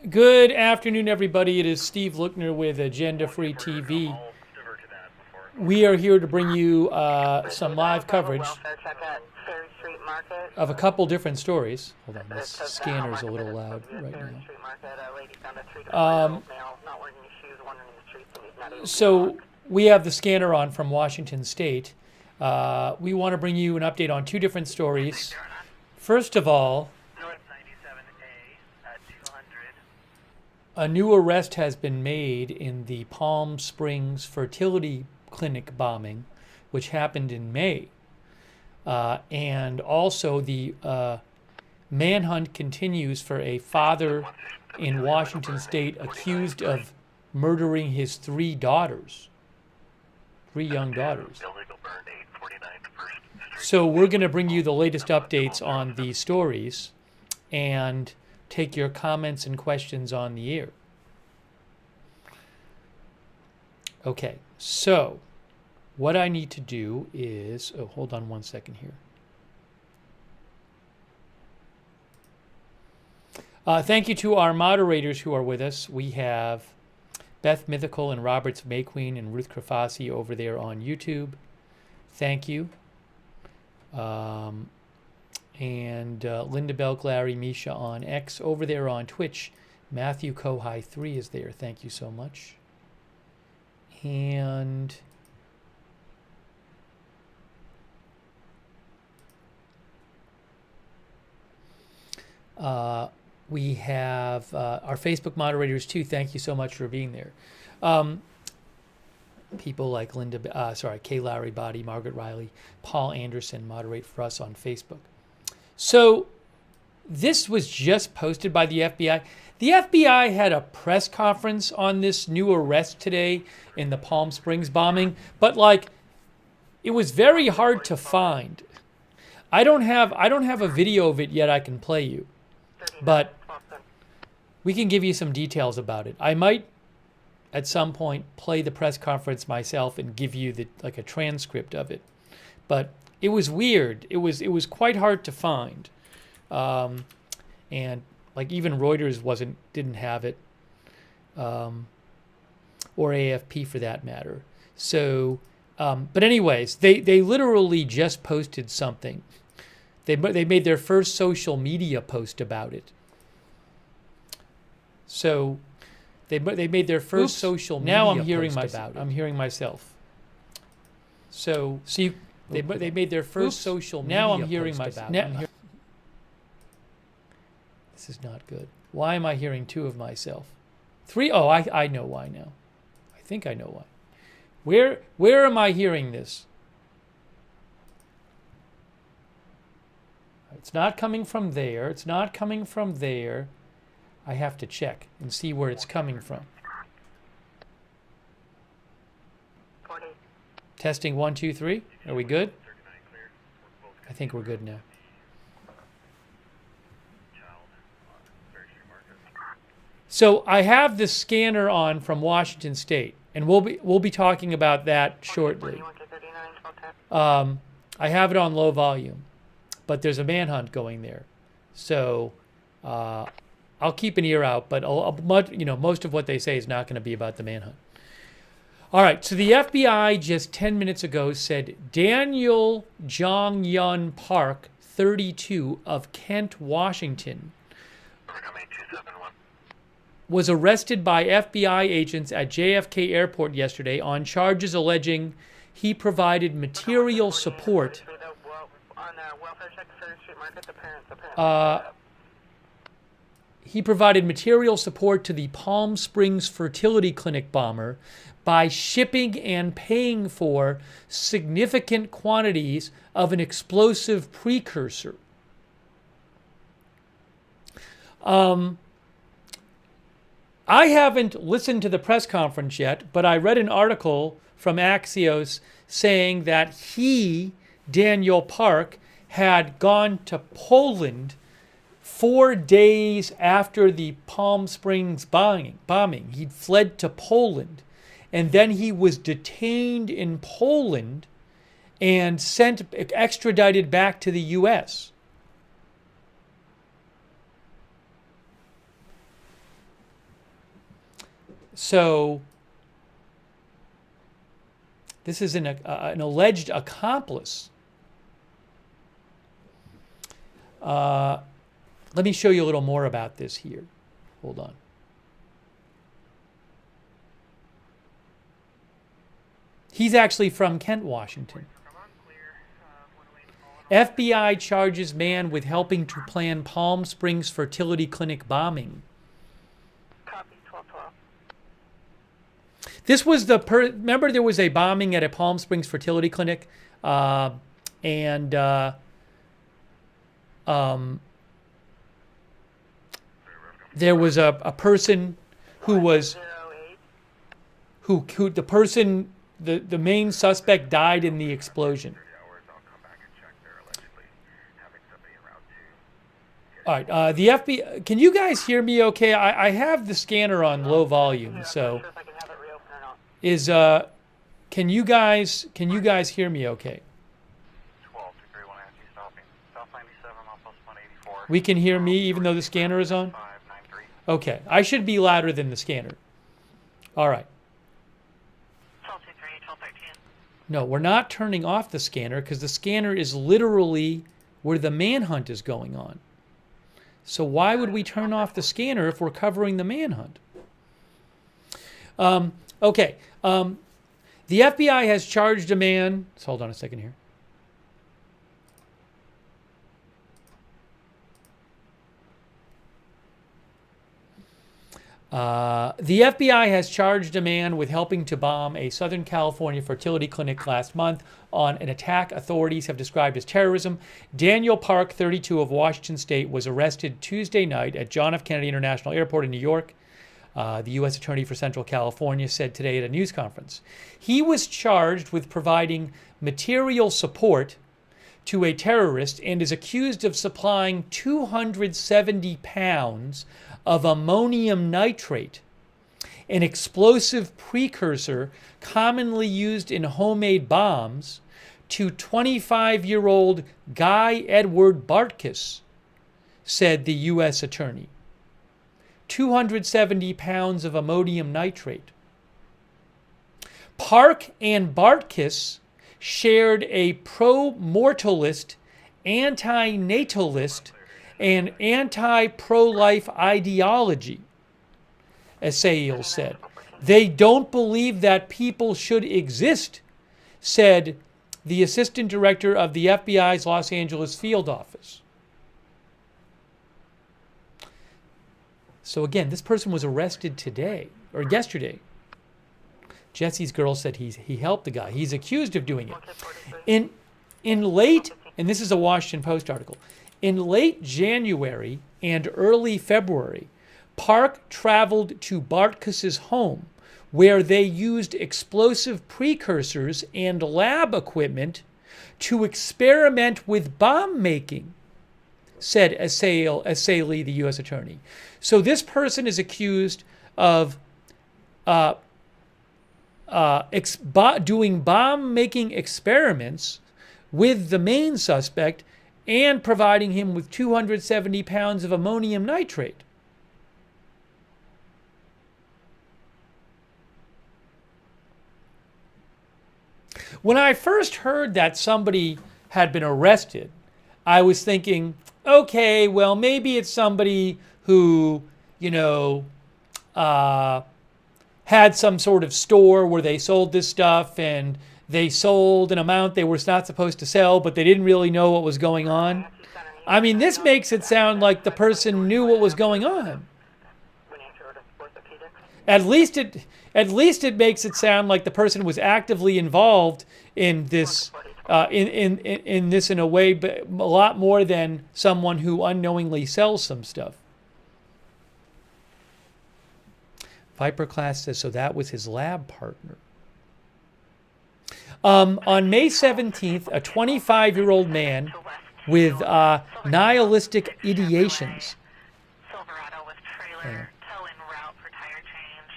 Good afternoon, everybody. It is Steve Lookner with Agenda Free TV. We are here to bring you some live coverage of a couple different stories. Hold on, this scanner's a little loud right now. So we have the scanner on from Washington State. We want to bring you an update on two different stories. First of all, a new arrest has been made in the Palm Springs Fertility Clinic bombing, which happened in May. And also the manhunt continues for a father in Washington State accused of murdering his three young daughters. So we're going to bring you the latest updates on these stories and take your comments and questions on the air. Okay, so what I need to do is, hold on one second here. Thank you to our moderators who are with us. We have Beth Mythical and Roberts Mayqueen and Ruth Krafasi over there on YouTube. Thank you. And Linda Belglary, Misha on X. Over there on Twitch, Matthew Kohai 3 is there. Thank you so much. And we have our Facebook moderators too. Thank you so much for being there. People like Kay Larry Body, Margaret Riley, Paul Anderson moderate for us on Facebook. So this was just posted by the FBI. The FBI had a press conference on this new arrest today in the Palm Springs bombing, but it was very hard to find. I don't have a video of it yet I can play you, but we can give you some details about it. I might at some point play the press conference myself and give you a transcript of it. But it was weird. It was quite hard to find. And even Reuters didn't have it, or AFP for that matter. So, but anyways, they literally just posted something. They made their first social media post about it. So they made their first social media post about it. I'm hearing myself. So see, they made their first social media post. Now I'm hearing myself. This is not good. Why am I hearing two of myself? Three? Oh, I know why now. I think I know why. Where am I hearing this? It's not coming from there. It's not coming from there. I have to check and see where it's coming from. Testing 1, 2, 3. Are we good? I think we're good now. So I have the scanner on from Washington State, and we'll be talking about that shortly. I have it on low volume, but there's a manhunt going there, so I'll keep an ear out. But most of what they say is not going to be about the manhunt. All right. So the FBI just 10 minutes ago said Daniel Jong-Yun Park, 32, of Kent, Washington, was arrested by FBI agents at JFK Airport yesterday on charges alleging he provided material support. He provided material support to the Palm Springs Fertility Clinic bomber by shipping and paying for significant quantities of an explosive precursor. I haven't listened to the press conference yet, but I read an article from Axios saying that Daniel Park, had gone to Poland 4 days after the Palm Springs bombing. He'd fled to Poland, and then he was detained in Poland and extradited back to the U.S. So this is an alleged accomplice. Let me show you a little more about this here. Hold on. He's actually from Kent, Washington. FBI charges man with helping to plan Palm Springs fertility clinic bombing. Copy, 1212. This was remember there was a bombing at a Palm Springs fertility clinic, and there was a person who was the main suspect died in the explosion. All right, the FBI. Can you guys hear me? Okay, I have the scanner on low volume, so can you guys hear me? Okay. We can hear me even though the scanner is on. Okay, I should be louder than the scanner. All right. No, we're not turning off the scanner because the scanner is literally where the manhunt is going on. So why would we turn off the scanner if we're covering the manhunt? Okay. The FBI has charged a man. Hold on a second here. The FBI has charged a man with helping to bomb a Southern California fertility clinic last month on an attack authorities have described as terrorism. Daniel Park, 32, of Washington State, was arrested Tuesday night at John F. Kennedy International Airport in New York. The U.S. Attorney for Central California said today at a news conference. He was charged with providing material support to a terrorist and is accused of supplying 270 pounds of ammonium nitrate, an explosive precursor commonly used in homemade bombs, to 25-year-old Guy Edward Bartkus, said the U.S. Attorney. 270 pounds of ammonium nitrate. Park and Bartkus shared a pro-mortalist, anti-natalist, and anti-pro-life ideology, Assail said. They don't believe that people should exist, said the assistant director of the FBI's Los Angeles field office. So again, this person was arrested today, or yesterday. Jesse's girl said he helped the guy. He's accused of doing it. In late, and this is a Washington Post article, in late January and early February, Park traveled to Bartkus's home, where they used explosive precursors and lab equipment to experiment with bomb making, said Assaili, the U.S. Attorney. So this person is accused of doing bomb-making experiments with the main suspect and providing him with 270 pounds of ammonium nitrate. When I first heard that somebody had been arrested, I was thinking, okay, well, maybe it's somebody who, had some sort of store where they sold this stuff and they sold an amount they were not supposed to sell, but they didn't really know what was going on. I mean, this makes it sound like the person knew what was going on. At least it makes it sound like the person was actively involved in this, in this in a way, but a lot more than someone who unknowingly sells some stuff. Viper Class says, so that was his lab partner. On May 17th, a 25-year-old man with nihilistic ideations. Silverado with trailer, tell-in route for tire change.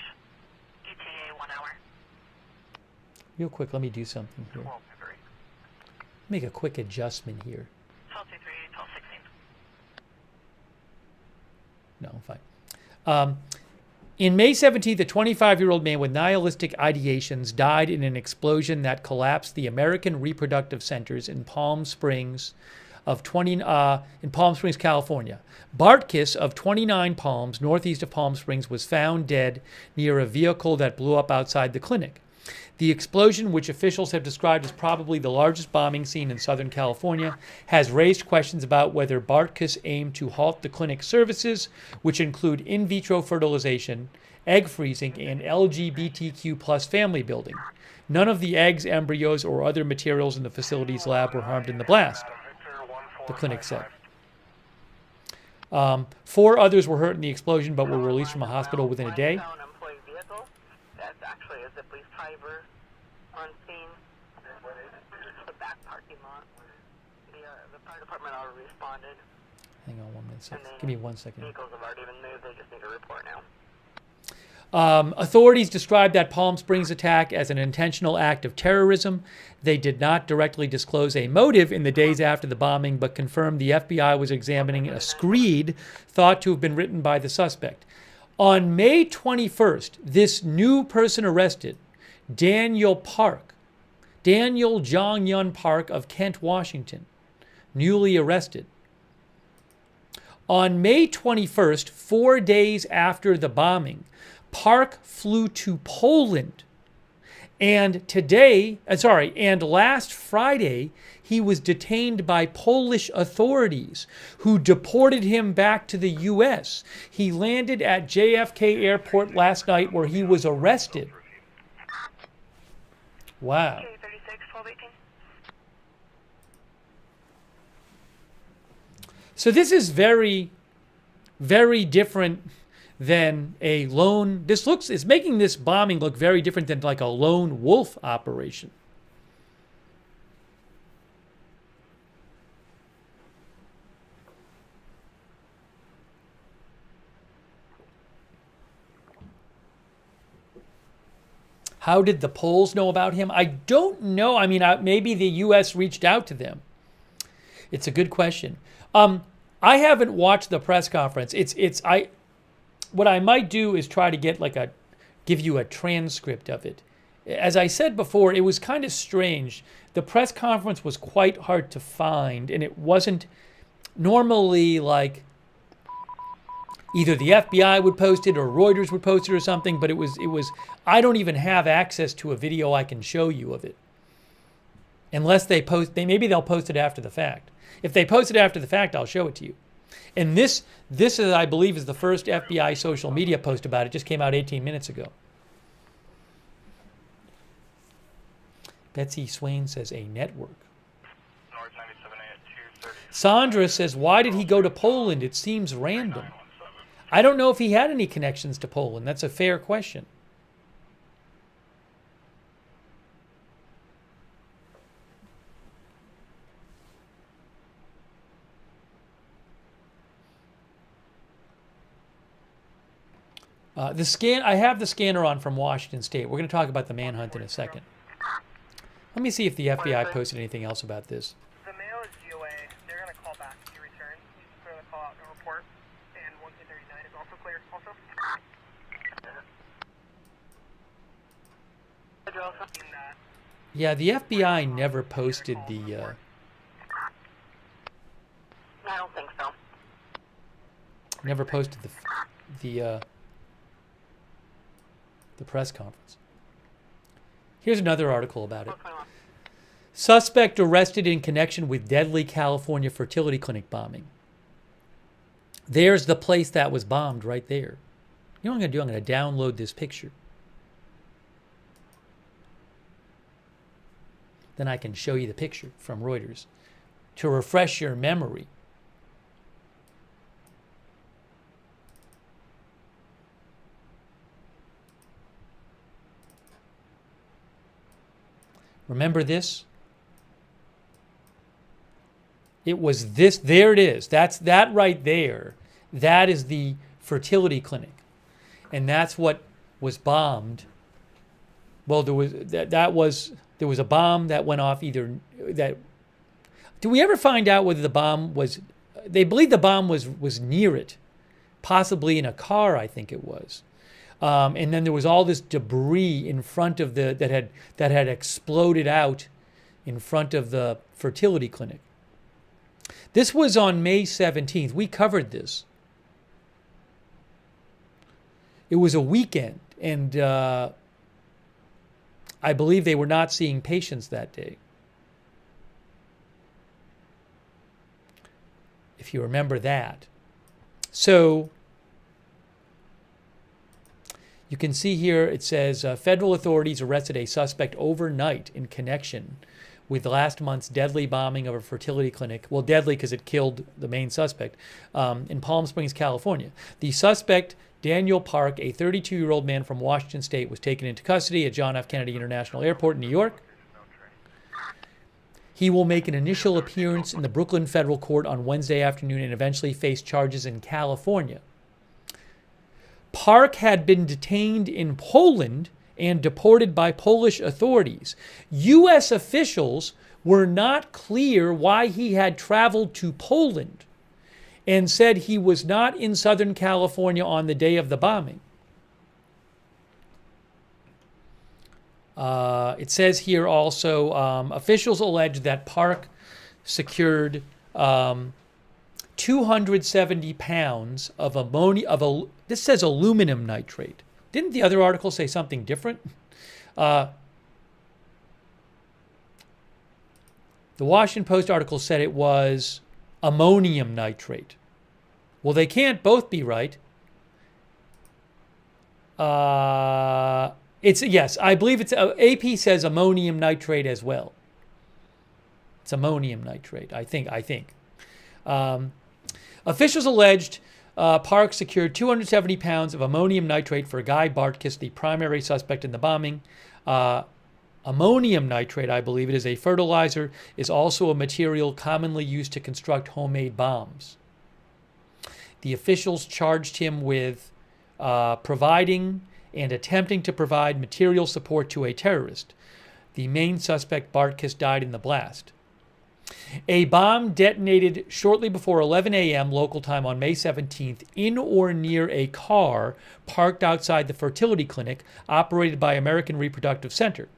ETA 1 hour. Real quick, let me do something here. Make a quick adjustment here. 1223, 1216. No, I'm fine. In May 17th, a 25-year-old man with nihilistic ideations died in an explosion that collapsed the American Reproductive Centers in Palm Springs, California. Bartkiss of 29 Palms, northeast of Palm Springs, was found dead near a vehicle that blew up outside the clinic. The explosion, which officials have described as probably the largest bombing scene in Southern California, has raised questions about whether Bartkiss aimed to halt the clinic's services, which include in vitro fertilization, egg freezing, and LGBTQ plus family building. None of the eggs, embryos, or other materials in the facility's lab were harmed in the blast, the clinic said. 4 others were hurt in the explosion but were released from a hospital within a day. That's actually a zip leaf fiber on scene. The back parking lot. The fire department already responded. Hang on 1 minute. Give me 1 second. Vehicles have already been moved. They just need a report now. Authorities described that Palm Springs attack as an intentional act of terrorism. They did not directly disclose a motive in the days after the bombing, but confirmed the FBI was examining a screed thought to have been written by the suspect. On May 21st, this new person arrested, Daniel Jong-Yun Park of Kent, Washington, newly arrested. On May 21st, 4 days after the bombing, Park flew to Poland. And last Friday, he was detained by Polish authorities who deported him back to the U.S. He landed at JFK Airport last night where he was arrested. Wow. So this is very, very different than a lone. It's making this bombing look very different than like a lone wolf operation. How did the Poles know about him? I don't know. I mean, maybe the U.S. reached out to them. It's a good question. I haven't watched the press conference. What I might do is try to give you a transcript of it. As I said before, it was kind of strange. The press conference was quite hard to find, and it wasn't normally like either the FBI would post it or Reuters would post it or something, but it was I don't even have access to a video I can show you of it. Unless maybe they'll post it after the fact. If they post it after the fact, I'll show it to you. And this is, I believe, is the first FBI social media post about it. Just came out 18 minutes ago. Betsy Swain says a network. Sandra says, why did he go to Poland? It seems random. I don't know if he had any connections to Poland. That's a fair question. I have the scanner on from Washington State. We're going to talk about the manhunt in a second. Let me see if the FBI posted anything else about this. The mail is GOA. They're going to call back if you return. You can clear the call out and report. And 1K39 is also clear. Also. Yeah, the FBI never posted the. I don't think so. Never posted the press conference. Here's another article about it. Suspect arrested in connection with deadly California fertility clinic bombing. There's the place that was bombed right there. You know what I'm going to do? I'm going to download this picture. Then I can show you the picture from Reuters to refresh your memory. Remember this? It was this. There it is. That right there. That is the fertility clinic, and that's what was bombed. Well, there was a bomb that went off. Either that. Do we ever find out whether the bomb was? They believe the bomb was near it, possibly in a car. I think it was. And then there was all this debris in front of that had exploded out in front of the fertility clinic. This was on May 17th. We covered this. It was a weekend, and I believe they were not seeing patients that day. If you remember that. So you can see here it says federal authorities arrested a suspect overnight in connection with last month's deadly bombing of a fertility clinic. Well, deadly because it killed the main suspect in Palm Springs, California. The suspect, Daniel Park, a 32-year-old man from Washington State, was taken into custody at John F. Kennedy International Airport in New York. He will make an initial appearance in the Brooklyn Federal Court on Wednesday afternoon and eventually face charges in California. Park had been detained in Poland and deported by Polish authorities. U.S. officials were not clear why he had traveled to Poland and said he was not in Southern California on the day of the bombing. It says here also, officials allege that Park secured 270 pounds of ammonia, this says aluminum nitrate. Didn't the other article say something different? The Washington Post article said it was ammonium nitrate. Well, they can't both be right. Yes, I believe it's AP says ammonium nitrate as well. It's ammonium nitrate, I think. Officials alleged Park secured 270 pounds of ammonium nitrate for Guy Bartkus, the primary suspect in the bombing. Ammonium nitrate, I believe it is a fertilizer, is also a material commonly used to construct homemade bombs. The officials charged him with providing and attempting to provide material support to a terrorist. The main suspect, Bartkus, died in the blast. A bomb detonated shortly before 11 a.m. local time on May 17th in or near a car parked outside the fertility clinic operated by American Reproductive Center.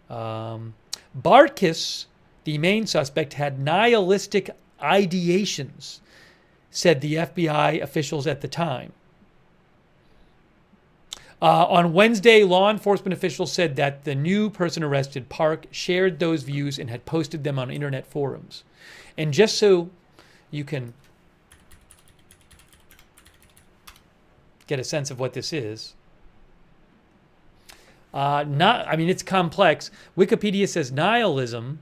Bartkus, the main suspect, had nihilistic ideations, said the FBI officials at the time. On Wednesday, law enforcement officials said that the new person arrested, Park, shared those views and had posted them on internet forums. And just so you can get a sense of what this is, it's complex. Wikipedia says nihilism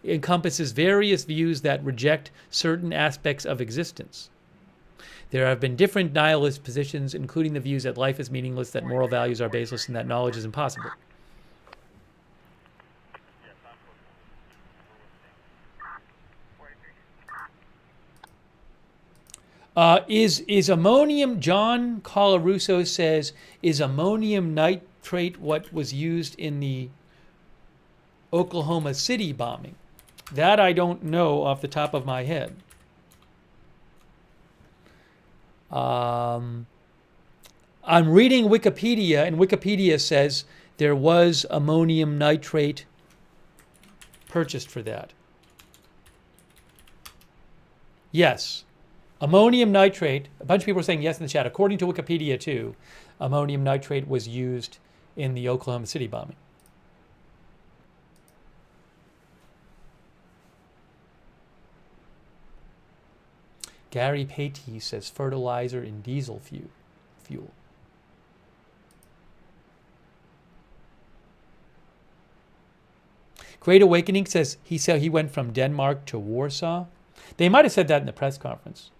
encompasses various views that reject certain aspects of existence. There have been different nihilist positions, including the views that life is meaningless, that moral values are baseless, and that knowledge is impossible. Is ammonium, John Colarusso says, is ammonium nitrate what was used in the Oklahoma City bombing? That I don't know off the top of my head. I'm reading Wikipedia, and Wikipedia says there was ammonium nitrate purchased for that. Yes. Ammonium nitrate, a bunch of people are saying yes in the chat. According to Wikipedia, too, ammonium nitrate was used in the Oklahoma City bombing. Gary Patey says fertilizer in diesel fuel. Great Awakening says he went from Denmark to Warsaw. They might have said that in the press conference.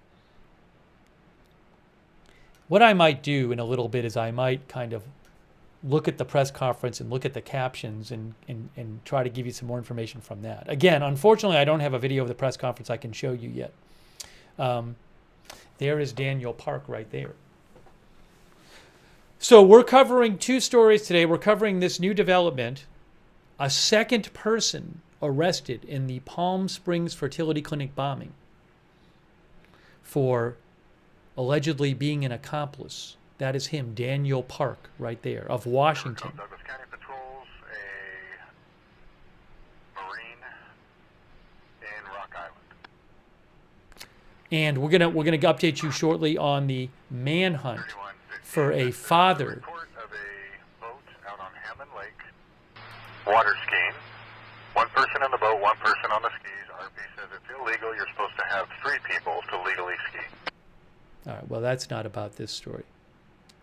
What I might do in a little bit is I might kind of look at the press conference and look at the captions and try to give you some more information from that. Again, unfortunately, I don't have a video of the press conference I can show you yet. There is Daniel Park right there. So we're covering two stories today. We're covering this new development, a second person arrested in the Palm Springs fertility clinic bombing for allegedly being an accomplice That is him, Daniel Park, right there, of Washington. Douglas County patrols a Marine in Rock Island. And we're gonna update you shortly on the manhunt 3150. for a father. Report of a boat out on Hammond Lake, water skiing. One person in the boat, one person on the skis. RP says it's illegal. You're supposed to have 3 people to legally ski. All right, well, that's not about this story.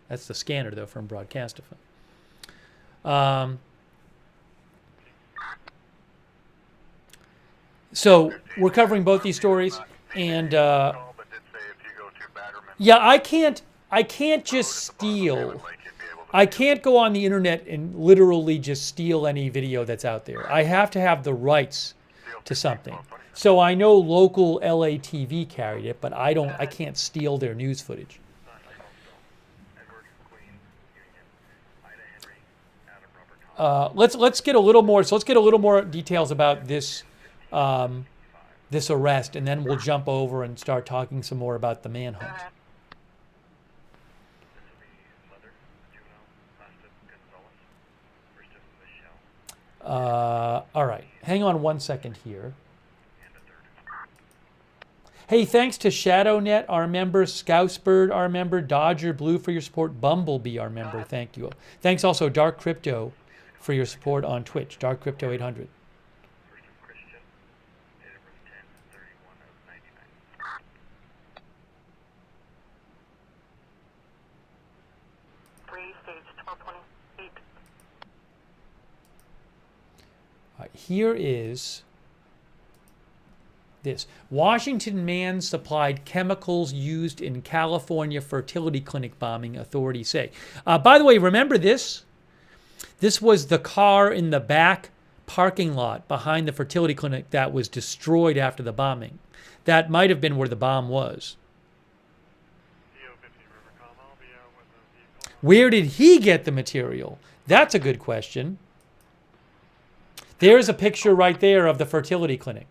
That's the scanner, though, from Broadcastify. So we're covering both these stories, and But did say if you go to Batterman, yeah, I can't just steal. I can't go on the internet and literally just steal any video that's out there. I have to have the rights to something. So I know local LA TV carried it, but I can't steal their news footage. Let's get a little more. So let's get a little more details about this this arrest, and then we'll jump over and start talking some more about the manhunt. All right, hang on one second here. Hey, thanks to ShadowNet, our member, Scousebird, our member, Dodger Blue for your support, Bumblebee, our member. Thank you. Thanks also Dark Crypto for your support on Twitch, Dark Crypto 800. All right, here is this. Washington man supplied chemicals used in California fertility clinic bombing, authorities say. By the way, remember this? This was the car in the back parking lot behind the fertility clinic that was destroyed after the bombing. That might have been where the bomb was. Where did he get the material? That's a good question. There's a picture right there of the fertility clinic.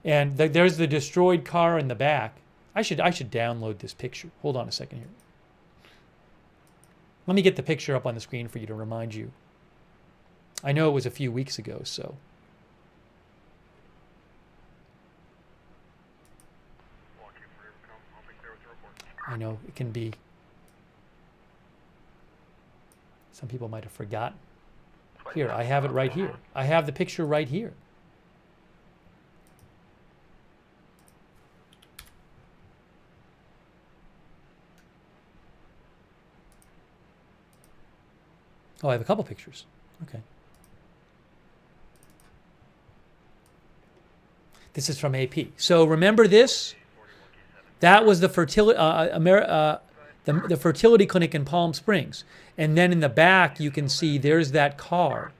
And there's the destroyed car in the back. I should download this picture. Hold on a second here. Let me get the picture up on the screen for you to remind you. I know it was a few weeks ago, so. I know it can be. Some people might have forgotten. Here, I have it right here. I have the picture right here. Oh, I have a couple pictures. Okay. This is from AP. So remember this? That was the fertility the fertility clinic in Palm Springs. And then in the back, you can see there's that car.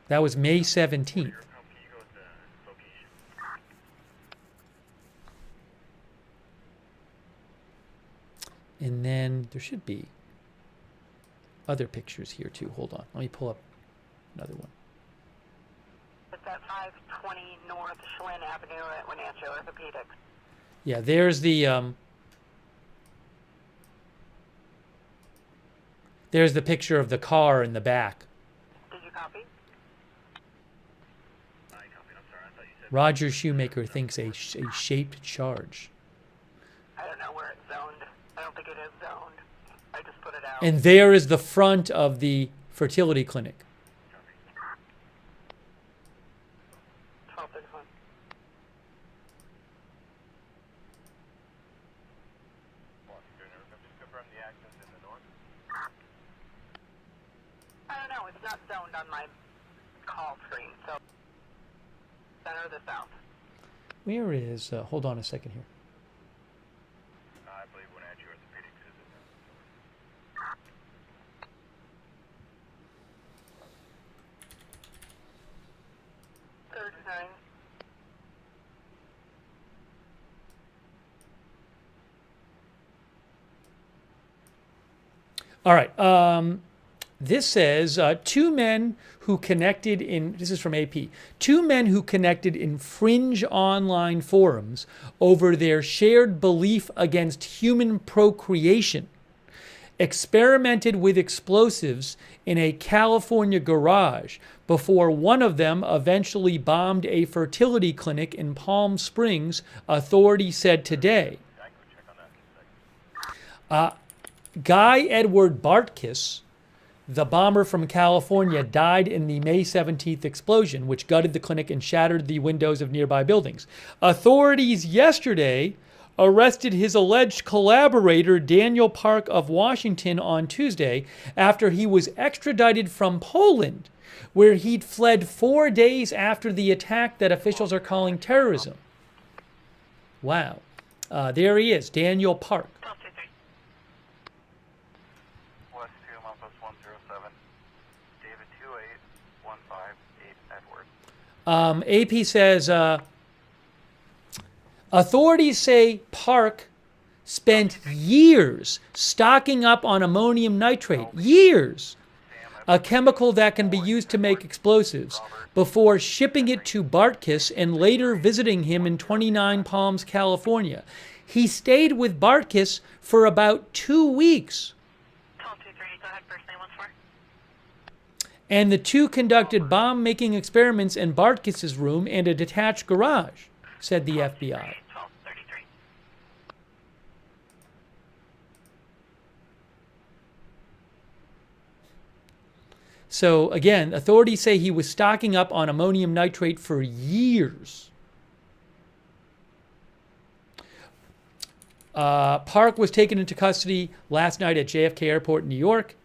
That was May 17th. And then there should be other pictures here too. Hold on. Let me pull up another one. It's at 520 North Chelan Avenue at Wenatchee Orthopedics. Yeah, there's the picture of the car in the back. Did you copy? I copied. I'm sorry. I thought you said. Roger Shoemaker thinks a shaped charge. I don't know where it's zoned. I don't think it is zoned. I just put it out. And there is the front of the fertility clinic. 1231. Confirm the access in the north. I don't know. It's not zoned on my call screen. So center of the south. Where is, hold on a second here. I believe Wenatchee Orthopedics is in there. 39. All right. This says two men who connected in, this is from AP, two men who connected in fringe online forums over their shared belief against human procreation experimented with explosives in a California garage before one of them eventually bombed a fertility clinic in Palm Springs, authorities said today. Guy Edward Bartkus, the bomber from California, died in the May 17th explosion, which gutted the clinic and shattered the windows of nearby buildings. Authorities yesterday arrested his alleged collaborator, Daniel Park of Washington, on Tuesday after he was extradited from Poland, where he'd fled 4 days after the attack that officials are calling terrorism. Wow. There he is, Daniel Park. West 2, Memphis 107. David 28158 Edward. AP says, authorities say Park spent years stocking up on ammonium nitrate, years, a chemical that can be used to make explosives, before shipping it to Bartkus and later visiting him in 29 Palms, California. He stayed with Bartkus for about 2 weeks. And the two conducted bomb-making experiments in Bartkus's room and a detached garage, said the FBI. So again, authorities say he was stocking up on ammonium nitrate for years. Park was taken into custody last night at JFK Airport in New York.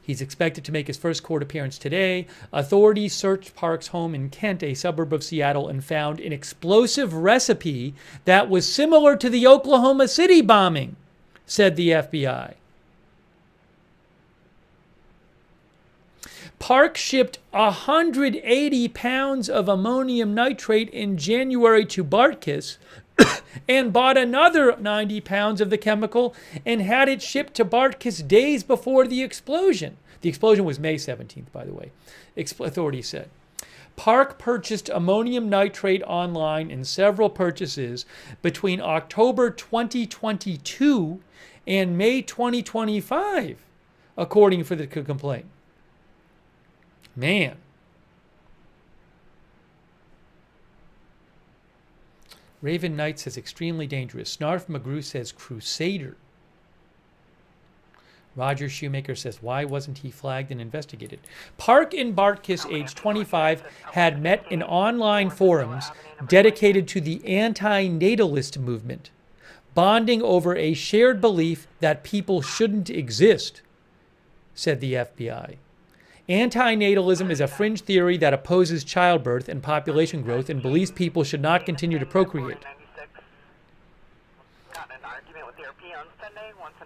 He's expected to make his first court appearance today. Authorities searched Park's home in Kent, a suburb of Seattle, and found an explosive recipe that was similar to the Oklahoma City bombing, said the FBI. Park shipped 180 pounds of ammonium nitrate in January to Bartkus and bought another 90 pounds of the chemical and had it shipped to Bartkus days before the explosion. The explosion was May 17th, by the way, authorities said. Park purchased ammonium nitrate online in several purchases between October 2022 and May 2025, according to the complaint. Man. Raven Knight says extremely dangerous. Snarf McGrew says crusader. Roger Shoemaker says why wasn't he flagged and investigated? Park and Bartkus, age 25, had met in online forums dedicated to the anti-natalist movement, bonding over a shared belief that people shouldn't exist, said the FBI. Anti-natalism is a fringe theory that opposes childbirth and population growth and believes people should not continue to procreate. Got in an argument with the RP on Sunday. Wants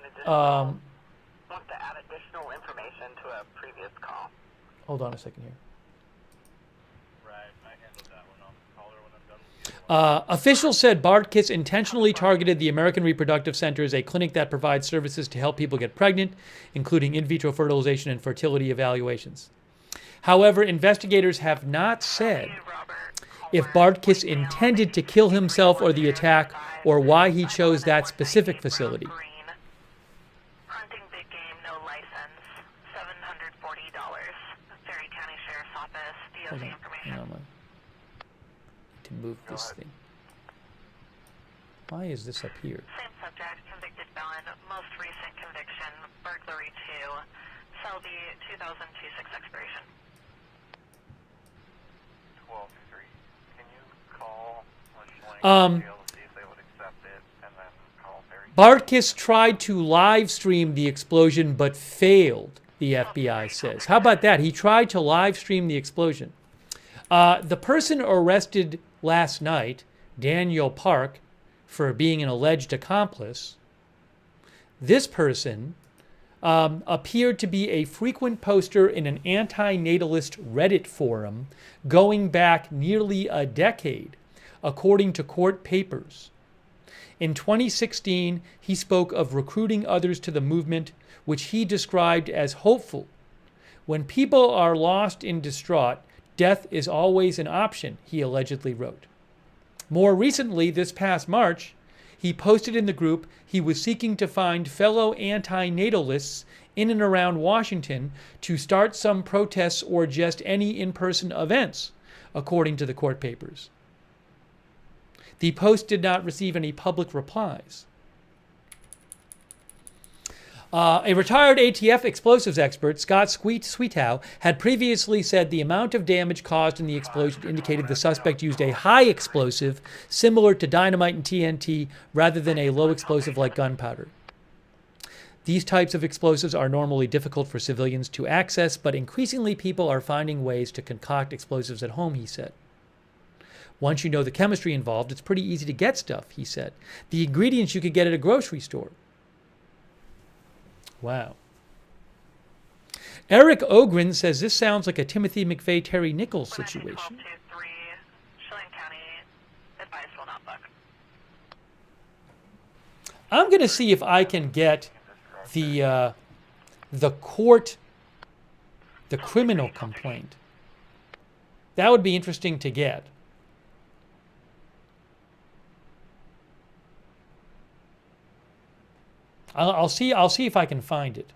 to add additional information to a previous call. Hold on a second here. Right, I handled that one. I'll call her when I'm done. Officials said Bartkus intentionally targeted the American Reproductive Center as a clinic that provides services to help people get pregnant, including in vitro fertilization and fertility evaluations. However, investigators have not said if Bartkus intended to kill himself or the attack, or why he chose that specific facility. Hunting big game, no license, $740. Ferry County Sheriff's Office, DOC information. Hang on. To move this thing. Why is this up here? Same subject, convicted felon, most recent conviction, burglary 2, Selby 2026 expiration. 12-3. Can you call Chelan County to see if they would accept it, and then call Ferry? Bartkus tried to live stream the explosion but failed, the FBI says. How about that? He tried to live stream the explosion. The person arrested last night, Daniel Park, for being an alleged accomplice, this person appeared to be a frequent poster in an anti-natalist Reddit forum going back nearly a decade, according to court papers. In 2016, he spoke of recruiting others to the movement, which he described as hopeful, When people are lost in distraught, death is always an option, he allegedly wrote. More recently, this past March, he posted in the group he was seeking to find fellow anti-natalists in and around Washington to start some protests or just any in-person events, according to the court papers. The post did not receive any public replies. A retired ATF explosives expert, Scott Sweetow, had previously said the amount of damage caused in the explosion indicated the suspect used a high explosive similar to dynamite and TNT rather than a low explosive like gunpowder. These types of explosives are normally difficult for civilians to access, but increasingly people are finding ways to concoct explosives at home, he said. Once you know the chemistry involved, it's pretty easy to get stuff, he said. The ingredients you could get at a grocery store. Wow. Eric Ogren says this sounds like a Timothy McVeigh, Terry Nichols situation. 1223, Chelan County, advice will not book. I'm going to see if I can get the court, the criminal complaint. That would be interesting to get. I'll see if I can find it.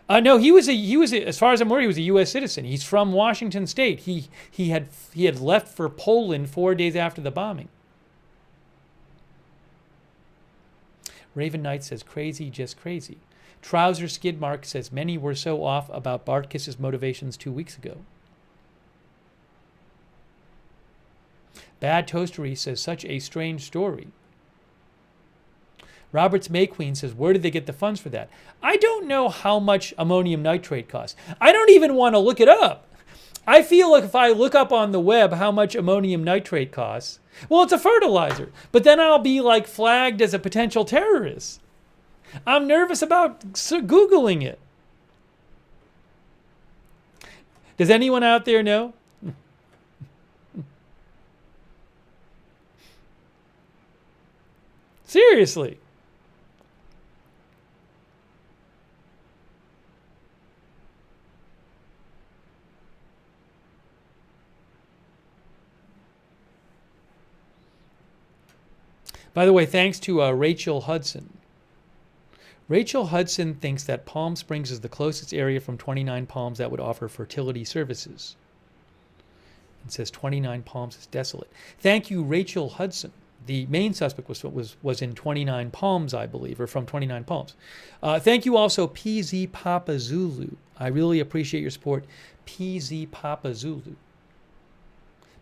No, he was as far as I'm aware, he was a U.S. citizen. He's from Washington State. He had left for Poland 4 days after the bombing. Raven Knight says crazy, just crazy. Trouser Skidmark says many were so off about Bartkiss's motivations 2 weeks ago. Bad Toastery says such a strange story. Roberts Mayqueen says, where did they get the funds for that? I don't know how much ammonium nitrate costs. I don't even want to look it up. I feel like if I look up on the web how much ammonium nitrate costs, well, it's a fertilizer, but then I'll be like flagged as a potential terrorist. I'm nervous about Googling it. Does anyone out there know? Seriously. By the way, thanks to Rachel Hudson. Rachel Hudson thinks that Palm Springs is the closest area from 29 Palms that would offer fertility services. It says 29 Palms is desolate. Thank you, Rachel Hudson. The main suspect was in 29 Palms, I believe, or from 29 Palms. Thank you also, PZ Papa Zulu. I really appreciate your support, PZ Papa Zulu.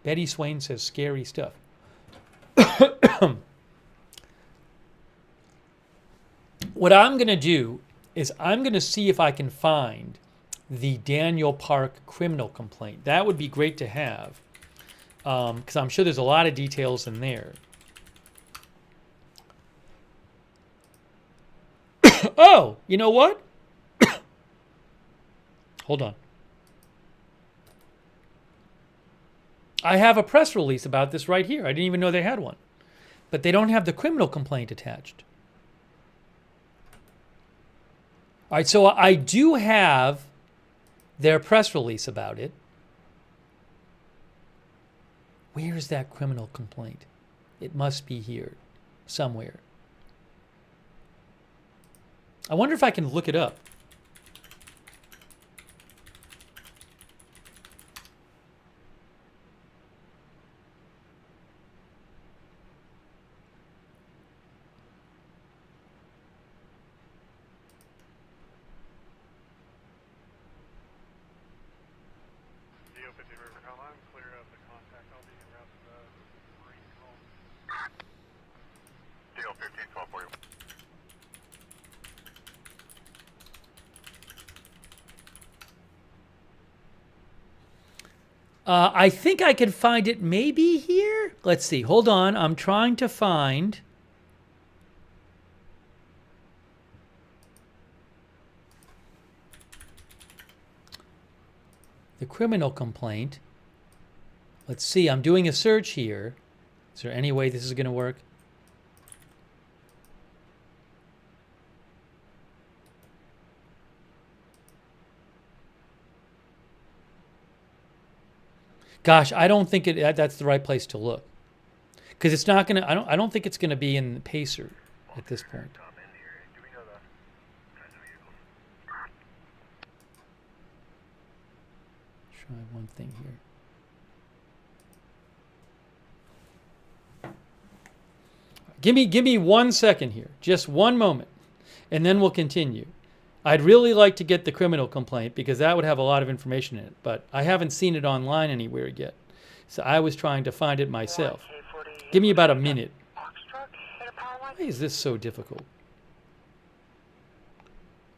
Betty Swain says scary stuff. What I'm going to do is I'm going to see if I can find the Daniel Park criminal complaint. That would be great to have, because I'm sure there's a lot of details in there. Oh, you know what? Hold on. I have a press release about this right here. I didn't even know they had one. But they don't have the criminal complaint attached. All right, so I do have their press release about it. Where is that criminal complaint? It must be here somewhere. I wonder if I can look it up. I think I can find it maybe here. Let's see. Hold on. I'm trying to find. The criminal complaint. Let's see. I'm doing a search here. Is there any way this is going to work? Gosh, I don't think that's the right place to look, because it's not gonna. I don't think it's gonna be in the Pacer at this point. Tom, in the area. Do we know the kinds of vehicles? Try one thing here. Give me 1 second here, just one moment, and then we'll continue. I'd really like to get the criminal complaint because that would have a lot of information in it, but I haven't seen it online anywhere yet. So I was trying to find it myself. Give me about a minute. Why is this so difficult?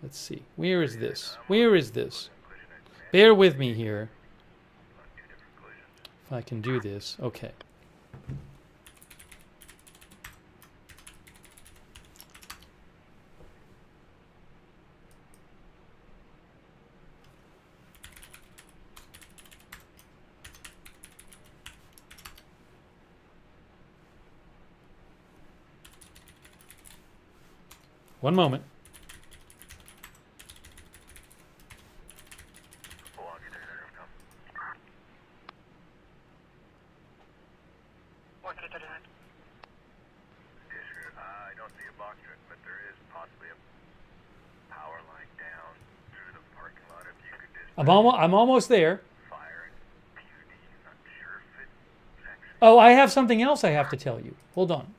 Let's see. Where is this? Where is this? Bear with me here. If I can do this. Okay. One moment. I don't see a box truck, but there is possibly a power line down through the parking lot. If you could just I'm almost there. fire and PUD, not sure if it's actually. Oh, I have something else I have to tell you. Hold on.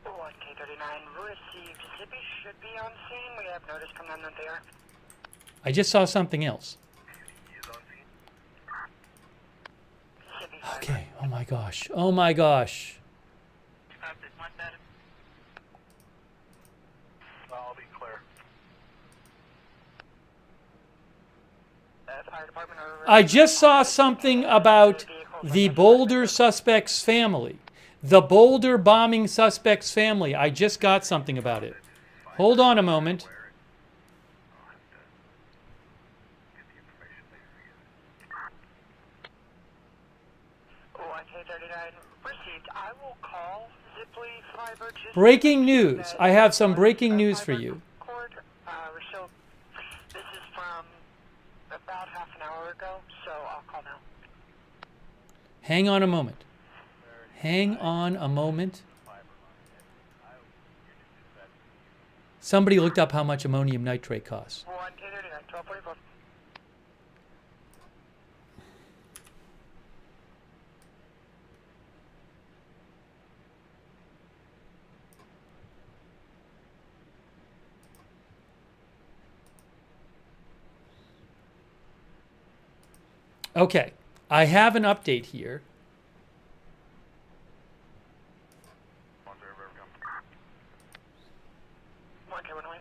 1K39 received. Zippy should be on scene. We have notice from them that they are. I just saw something else. He is on scene. Zippy. Okay. Oh my gosh. Oh my gosh. I'll be clear. Fire department are I just saw something about the Boulder suspect's family. The Boulder bombing suspect's family. I just got something about it. Hold on a moment. I'll have to get the information later. 1K39 received. I will call Zipley Fiber. Just Breaking news. I have some breaking news for you. Rochelle, this is from about half an hour ago, so I'll call now. Hang on a moment. Hang on a moment. Somebody looked up how much ammonium nitrate costs. 1K39, 1244. Okay, I have an update here. 1K108.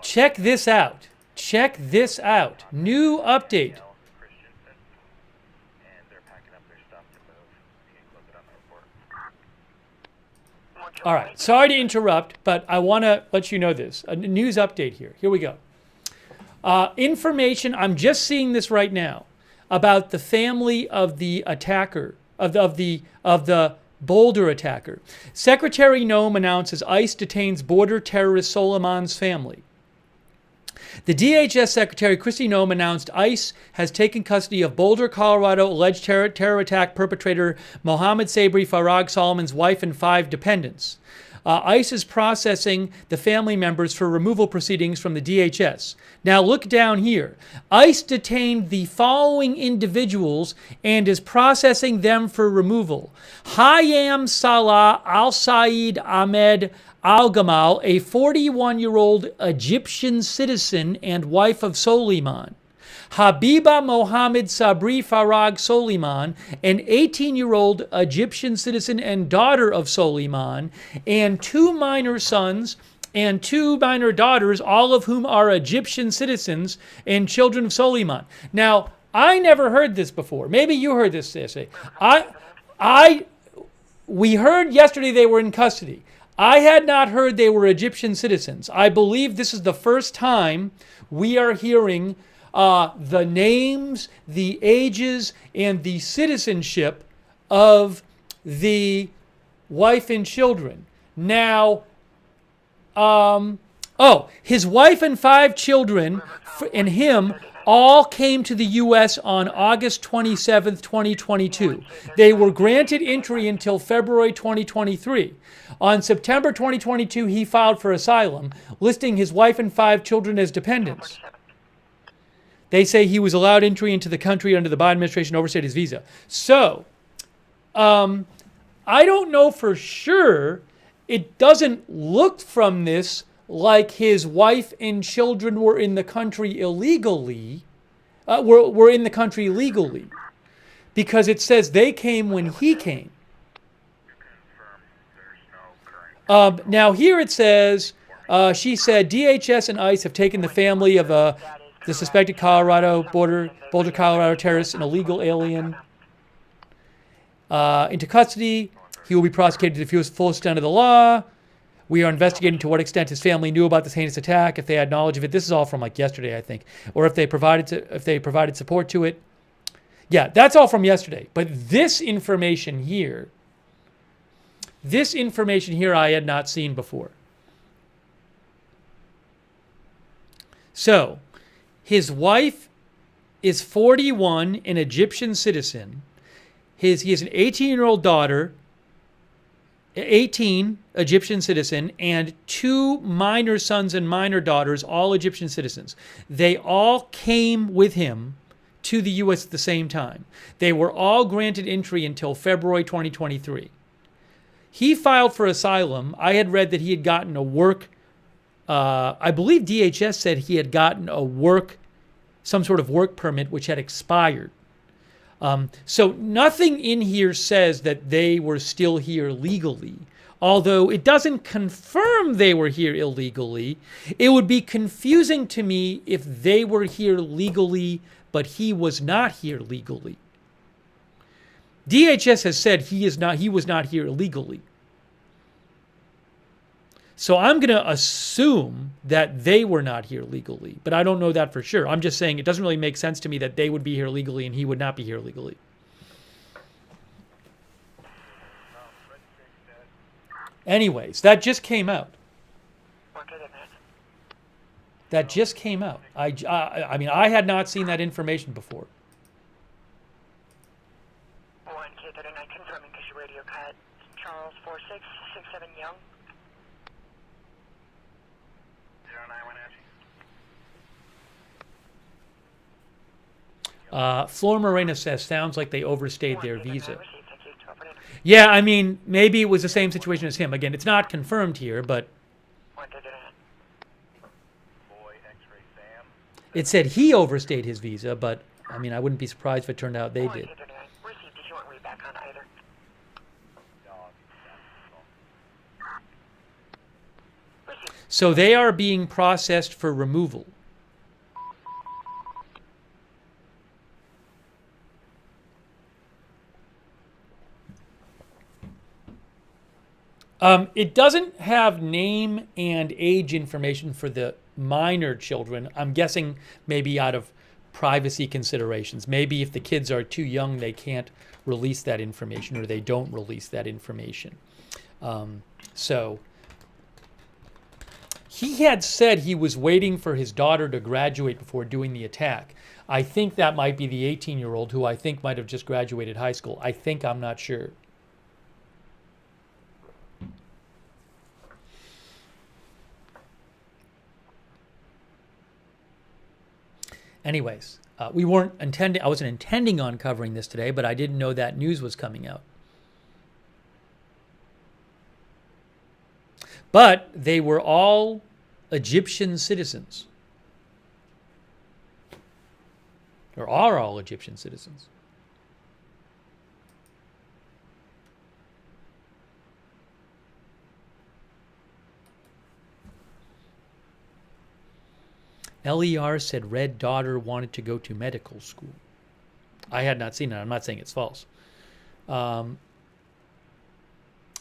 Check this out. Check this out. New update. And they're packing up their stuff to move. You can close it on the report. All right, sorry to interrupt, but I want to let you know this. A news update here. Here we go. Information, I'm just seeing this right now, about the family of the attacker, of the Boulder attacker. Secretary Noem announces ICE detains border terrorist Soleiman's family. The DHS Secretary Kristi Noem announced ICE has taken custody of Boulder, Colorado alleged terror attack perpetrator Mohammed Sabri Farag Solomon's wife and 5 dependents. ICE is processing the family members for removal proceedings from the DHS. Now look down here. ICE detained the following individuals and is processing them for removal. Hayam Salah Al-Said Ahmed Al-Gamal, a 41-year-old Egyptian citizen and wife of Soleiman. Habiba Mohammed Sabri Farag Soleiman, an 18-year-old Egyptian citizen and daughter of Soleiman, and 2 minor sons and 2 minor daughters, all of whom are Egyptian citizens and children of Soleiman. Now, I never heard this before. Maybe you heard this, Cissy. We heard yesterday they were in custody. I had not heard they were Egyptian citizens. I believe this is the first time we are hearing the names, the ages, and the citizenship of the wife and children. Now, his wife and 5 children and him all came to the U.S. on August 27th, 2022. They were granted entry until February 2023. On September 2022, he filed for asylum, listing his wife and 5 children as dependents. They say he was allowed entry into the country under the Biden administration, overstayed his visa. So, I don't know for sure. It doesn't look from this like his wife and children were in the country illegally, were in the country legally, because it says they came when he came. Now here it says, she said DHS and ICE have taken the family of the suspected Boulder, Colorado terrorist, an illegal alien, into custody. He will be prosecuted to the full extent of the law. We are investigating to what extent his family knew about this heinous attack, if they had knowledge of it. This is all from like yesterday, I think, or if they provided support to it. Yeah, that's all from yesterday. But this information here I had not seen before. So, his wife is 41, an Egyptian citizen. He has an 18-year-old daughter, 18, Egyptian citizen, and 2 minor sons and minor daughters, all Egyptian citizens. They all came with him to the U.S. at the same time. They were all granted entry until February 2023. He filed for asylum. I had read that he had gotten a work, I believe DHS said he had gotten some sort of work permit which had expired. So nothing in here says that they were still here legally. Although it doesn't confirm they were here illegally. It would be confusing to me if they were here legally, but he was not here legally. DHS has said he was not here illegally. So I'm going to assume that they were not here legally, but I don't know that for sure. I'm just saying it doesn't really make sense to me that they would be here legally and he would not be here legally. Anyways, that just came out. That just came out. I mean, I had not seen that information before. 1K39 confirming because your radio cut. Charles 4667 Young. 09 Wenatchee. Flor Moreno says, sounds like they overstayed their visa. Yeah, I mean, maybe it was the same situation as him. Again, it's not confirmed here, but it said he overstayed his visa, but, I mean, I wouldn't be surprised if it turned out they did. So they are being processed for removal. It doesn't have name and age information for the minor children. I'm guessing maybe out of privacy considerations. Maybe if the kids are too young, they can't release that information, or they don't release that information. So he had said he was waiting for his daughter to graduate before doing the attack. I think that might be the 18-year-old who I think might have just graduated high school. I'm not sure. Anyways, I wasn't intending on covering this today, but I didn't know that news was coming out. But they were all Egyptian citizens. Or are all Egyptian citizens. LER said Red daughter wanted to go to medical school. I had not seen it. I'm not saying it's false. By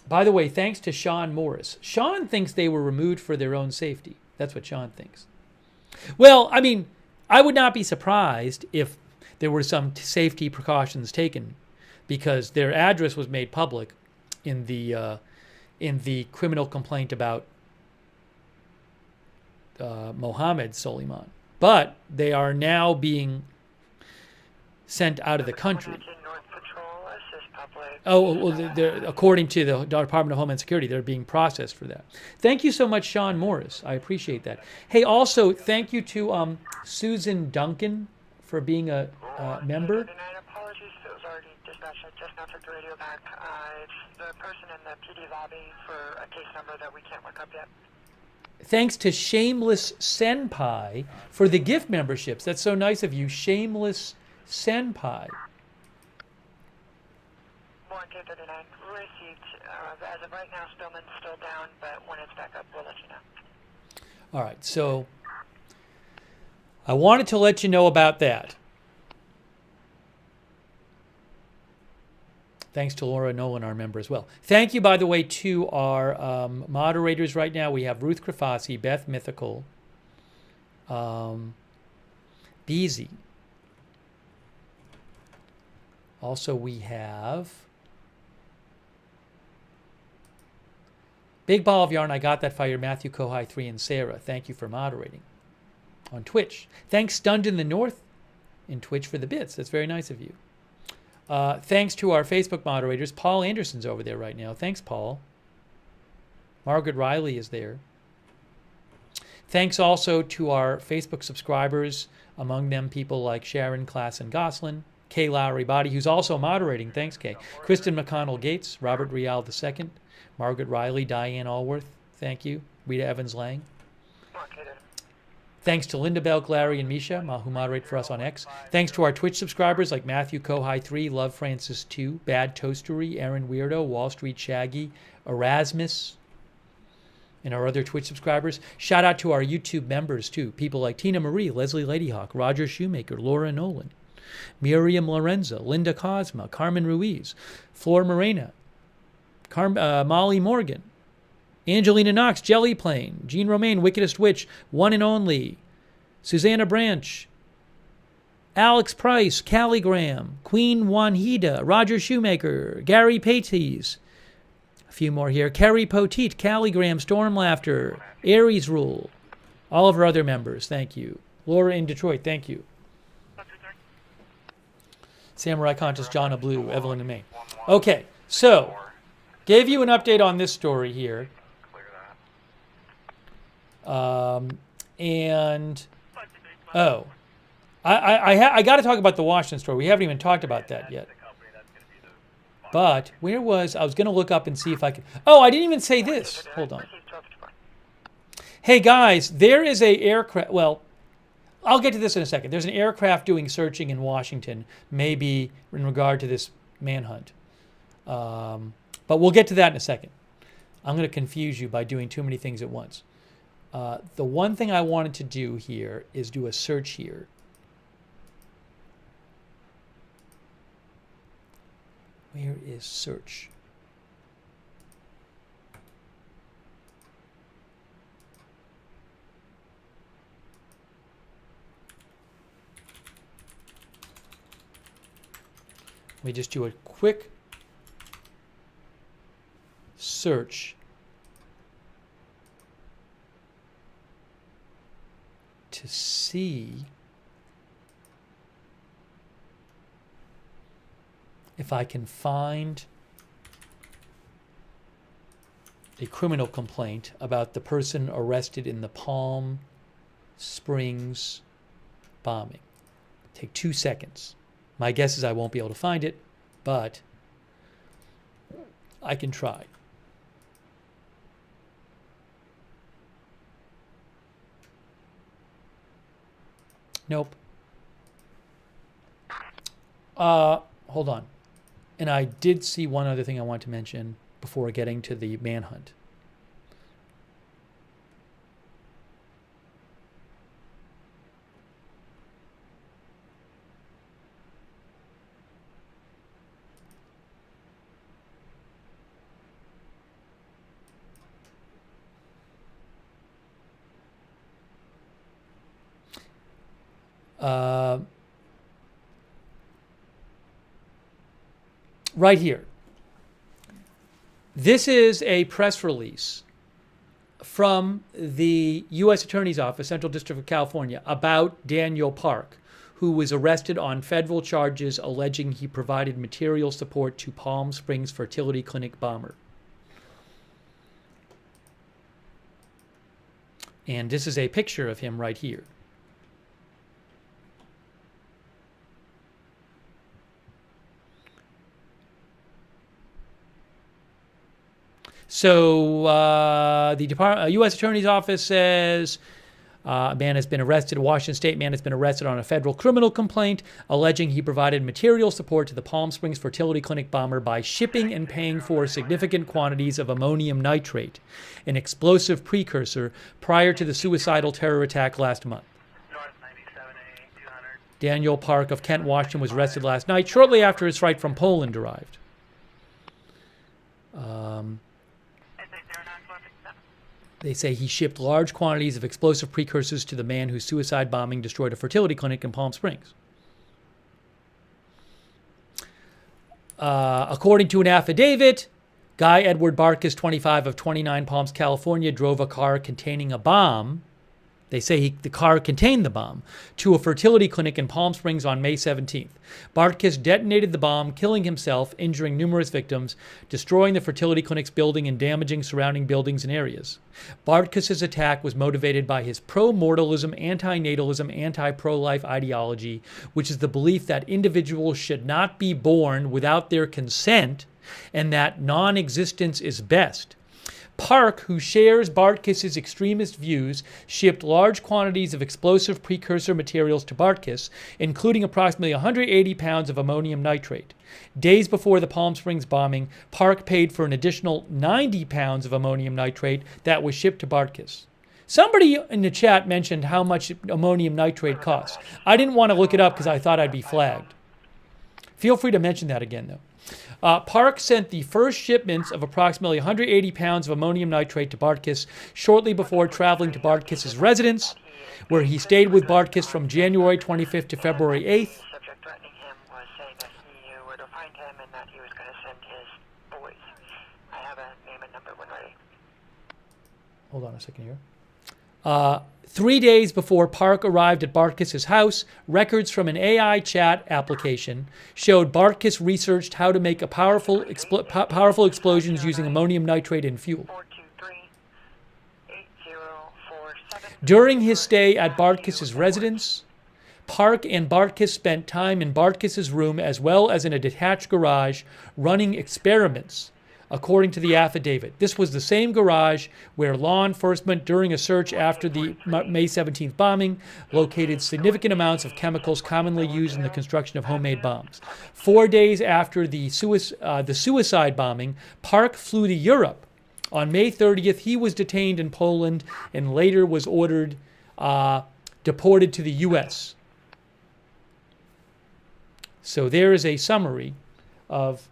the way, thanks to Sean Morris. Sean thinks they were removed for their own safety. That's what Sean thinks. Well, I mean, I would not be surprised if there were some safety precautions taken, because their address was made public in the criminal complaint about Mohammed Soliman. but they are now being sent out of the country. North Patrol, assist public. Oh, well, according to the Department of Homeland Security, they're being processed for that. Thank you so much, Sean Morris. I appreciate that. Hey, also, thank you to Susan Duncan for being a member. Apologies if it was already dispatched. I just now took the radio back. It's the person in the PD lobby for a case number that we can't look up yet. Thanks to Shameless Senpai for the gift memberships. That's so nice of you, Shameless Senpai. 1K39 received. As of right now, Spillman's still down, but when it's back up, we'll let you know. All right, so I wanted to let you know about that. Thanks to Laura Nolan, our member as well. Thank you, by the way, to our moderators right now. We have Ruth Krafasi, Beth Mythical, Beezy. Also, we have Big Ball of Yarn, I Got That Fire, Matthew Kohai 3, and Sarah. Thank you for moderating on Twitch. Thanks, Stunned in the North in Twitch for the bits. That's very nice of you. Thanks to our Facebook moderators. Paul Anderson's over there right now. Thanks, Paul. Margaret Riley is there. Thanks also to our Facebook subscribers, among them people like Sharon Klassen Goslin, Kay Lowry Body, who's also moderating. Thanks, Kay. Kristen McConnell Gates, Robert Rial II, Margaret Riley, Diane Allworth. Thank you. Rita Evans Lang. Thanks to Linda Belk, Larry, and Misha, who moderate for us on X. Thanks to our Twitch subscribers like Matthew Kohai 3, Love Francis 2, Bad Toastery, Aaron Weirdo, Wall Street Shaggy, Erasmus, and our other Twitch subscribers. Shout out to our YouTube members, too. People like Tina Marie, Leslie Ladyhawk, Roger Shoemaker, Laura Nolan, Miriam Lorenza, Linda Cosma, Carmen Ruiz, Flor Morena, Molly Morgan, Angelina Knox, Jelly Plane, Jean Romaine, Wickedest Witch, One and Only, Susanna Branch, Alex Price, Callie Graham, Queen Juanita, Roger Shoemaker, Gary Pates, a few more here, Kerry Poteet, Callie Graham, Storm Laughter, Aries Rule, all of our other members, thank you. Laura in Detroit, thank you. Samurai Conscious, John of Blue, Evelyn and May. Okay, so, gave you an update on this story here. I got to talk about the Washington story. We haven't even talked about that yet. But I was going to look up and see if I could. Oh, I didn't even say this. Hold on. Hey guys, there is a aircraft. Well, I'll get to this in a second. There's an aircraft doing searching in Washington, maybe in regard to this manhunt. But we'll get to that in a second. I'm going to confuse you by doing too many things at once. The one thing I wanted to do here is do a search here. Where is search? Let me just do a quick search to see if I can find a criminal complaint about the person arrested in the Palm Springs bombing. Take 2 seconds. My guess is I won't be able to find it, but I can try. Nope. Hold on. And I did see one other thing I want to mention before getting to the manhunt. Right here. This is a press release from the U.S. Attorney's Office, Central District of California, about Daniel Park, who was arrested on federal charges alleging he provided material support to Palm Springs fertility clinic bomber. And this is a picture of him right here. So the U.S. Attorney's Office says a man has been arrested, a Washington State man has been arrested on a federal criminal complaint alleging he provided material support to the Palm Springs fertility clinic bomber by shipping and paying for significant quantities of ammonium nitrate, an explosive precursor, prior to the suicidal terror attack last month. Daniel Park of Kent, Washington, was arrested last night, shortly after his flight from Poland arrived. They say he shipped large quantities of explosive precursors to the man whose suicide bombing destroyed a fertility clinic in Palm Springs. According to an affidavit, Guy Edward Barkis, 25, of 29 Palms, California, drove a car containing a bomb. They say the car contained the bomb to a fertility clinic in Palm Springs on May 17th. Barkis detonated the bomb, killing himself, injuring numerous victims, destroying the fertility clinic's building and damaging surrounding buildings and areas. Barkis's attack was motivated by his pro-mortalism, anti-natalism, anti-pro-life ideology, which is the belief that individuals should not be born without their consent and that non-existence is best. Park, who shares Barkis's extremist views, shipped large quantities of explosive precursor materials to Barkis, including approximately 180 pounds of ammonium nitrate. Days before the Palm Springs bombing, Park paid for an additional 90 pounds of ammonium nitrate that was shipped to Barkis. Somebody in the chat mentioned how much ammonium nitrate costs. I didn't want to look it up because I thought I'd be flagged. Feel free to mention that again, though. Park sent the first shipments of approximately 180 pounds of ammonium nitrate to Barkis shortly before traveling to Barkis's residence, where he stayed with Barkis from January 25th to February 8th. The subject threatening him was saying that he knew where to find him and that he was going to send his boys. I have a name and number when ready. Hold on a second here. 3 days before Park arrived at Barkis's house, records from an AI chat application showed Barkis researched how to make powerful explosions using ammonium nitrate in fuel. 423-8047. During his stay at Barkis's residence, Park and Barkis spent time in Barkis's room as well as in a detached garage running experiments, according to the affidavit. This was the same garage where law enforcement, during a search after the May 17th bombing, located significant amounts of chemicals commonly used in the construction of homemade bombs. 4 days after the suicide bombing, Park flew to Europe. On May 30th, he was detained in Poland and later was ordered deported to the U.S. So there is a summary of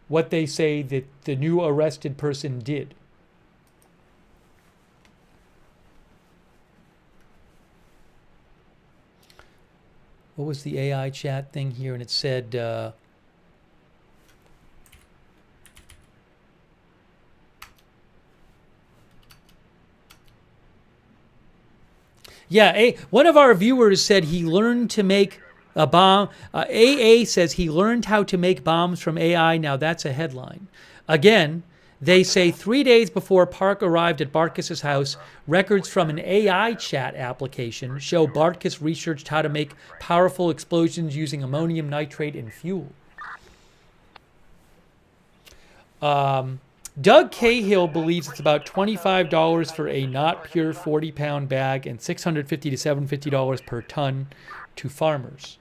what they say that the new arrested person did. What was the AI chat thing here? And it said, one of our viewers said he learned to make a bomb. AA says he learned how to make bombs from AI. Now that's a headline. Again, they say 3 days before Park arrived at Barkis's house, records from an AI chat application show Barkis researched how to make powerful explosions using ammonium nitrate in fuel. Doug Cahill believes it's about $25 for a not pure 40-pound bag and $650 to $750 per ton to farmers.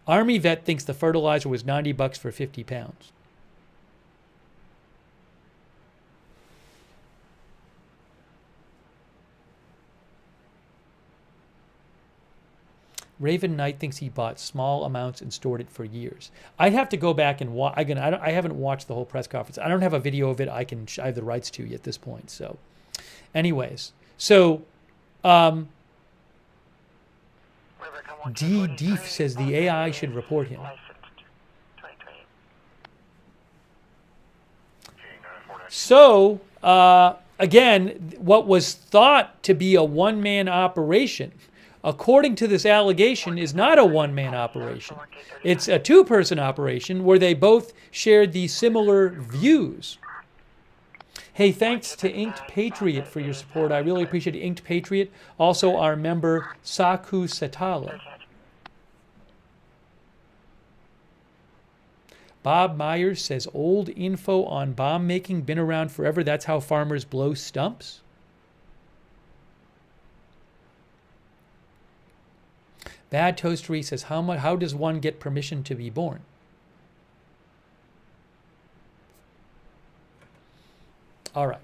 Army vet thinks the fertilizer was $90 for 50 pounds. Raven Knight thinks he bought small amounts and stored it for years. I'd have to go back and watch. I haven't watched the whole press conference. I don't have a video of it I have the rights to at this point. So, anyways, so D. Deef says the AI should report him. So, again, what was thought to be a one-man operation, according to this allegation, is not a one-man operation. It's a two-person operation where they both shared these similar views. Hey, thanks to Inked Patriot for your support. I really appreciate it. Inked Patriot. Also our member, Saku Satala. Bob Myers says, old info on bomb making, been around forever. That's how farmers blow stumps. Bad Toastery says, how does one get permission to be born? All right.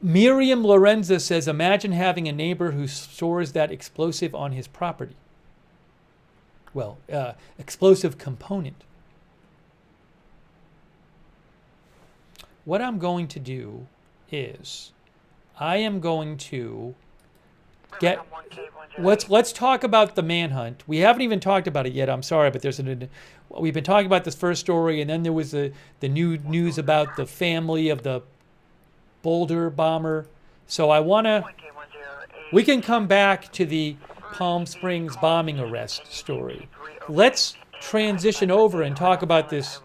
Miriam Lorenza says, imagine having a neighbor who stores that explosive on his property. Well, explosive component. What I'm going to do is I am going to get... Let's talk about the manhunt. We haven't even talked about it yet. I'm sorry, but we've been talking about this first story, and then there was the new news about the family of the Boulder bomber. So I want to... We can come back to the Palm Springs bombing arrest story. Let's transition over and talk about this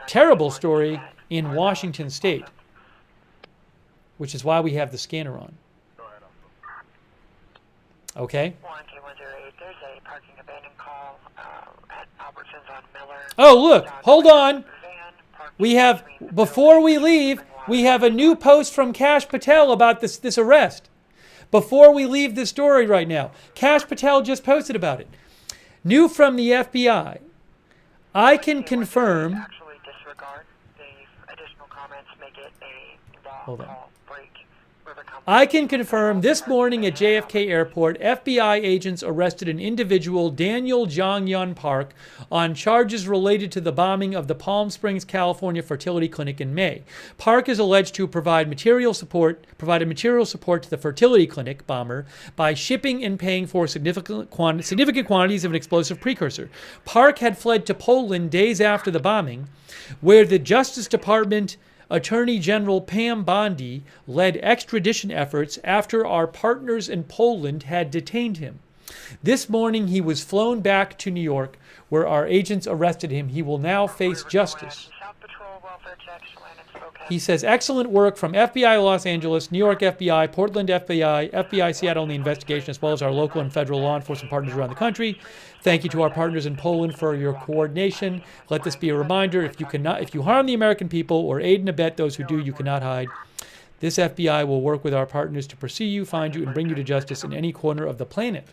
terrible story in Washington State, which is why we have the scanner on. Okay? There's a parking abandoned call at Albertsons on Miller. Oh, look, hold on. We have, before we leave, we have a new post from Kash Patel about this arrest. Before we leave this story right now, Kash Patel just posted about it. New from the FBI. I can confirm... Actually disregard the additional comments, make it a law Hold on. call break. I can confirm this morning at JFK Airport, FBI agents arrested an individual, Daniel Jong-Yun Park, on charges related to the bombing of the Palm Springs, California Fertility Clinic in May. Park is alleged to provided material support to the Fertility Clinic bomber by shipping and paying for significant quantities of an explosive precursor. Park had fled to Poland days after the bombing, where the Justice Department Attorney General Pam Bondi led extradition efforts after our partners in Poland had detained him. This morning he was flown back to New York, where our agents arrested him. He will now face justice. He says, excellent work from FBI Los Angeles, New York FBI, Portland FBI, FBI Seattle in the investigation, as well as our local and federal law enforcement partners around the country. Thank you to our partners in Poland for your coordination. Let this be a reminder, if you harm the American people or aid and abet those who do, you cannot hide. This FBI will work with our partners to pursue you, find you, and bring you to justice in any corner of the planet.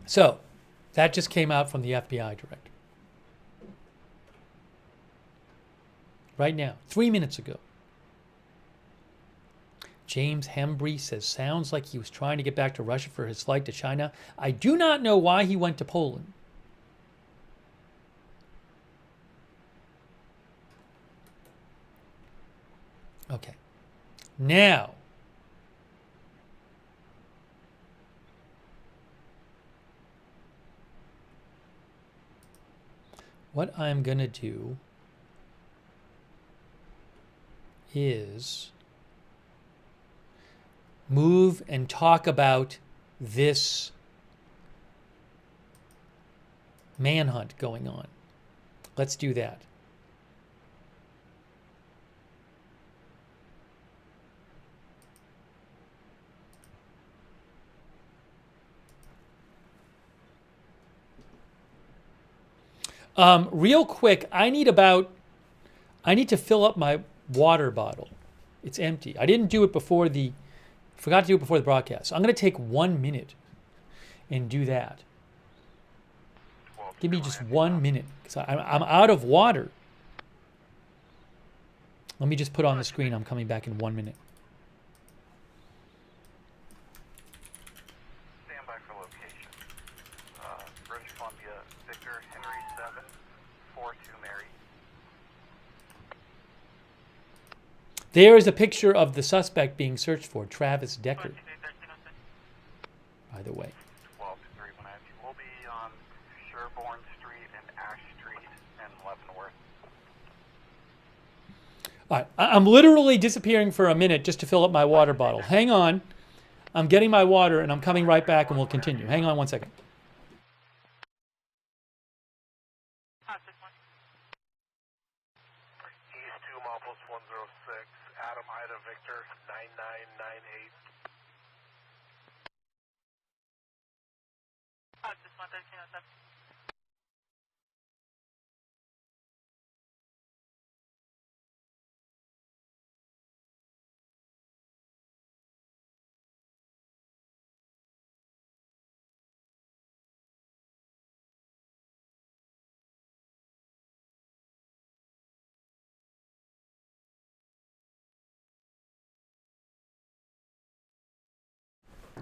So, that just came out from the FBI director. Right now, 3 minutes ago. James Hembry says, sounds like he was trying to get back to Russia for his flight to China. I do not know why he went to Poland. Okay. Now, what I'm going to do is move and talk about this manhunt going on. Let's do that. Real quick, I need to fill up my water bottle. It's empty. I didn't do it before forgot to do it before the broadcast. So I'm going to take 1 minute and do that. Give me just 1 minute, because I'm out of water. Let me just put on the screen. I'm coming back in 1 minute. Stand by for location. British Columbia, Victor, Henry 7, 42 Mary. There is a picture of the suspect being searched for, Travis Decker, by the way. 12 to 3 Wenatchee. We'll be on Sherborne Street and Ash Street and Leavenworth. All right, I'm literally disappearing for a minute just to fill up my water bottle. Hang on. I'm getting my water, and I'm coming right back, and we'll continue. Hang on 1 second. East 2 Mobiles 106, Adam Ida Victor 9998.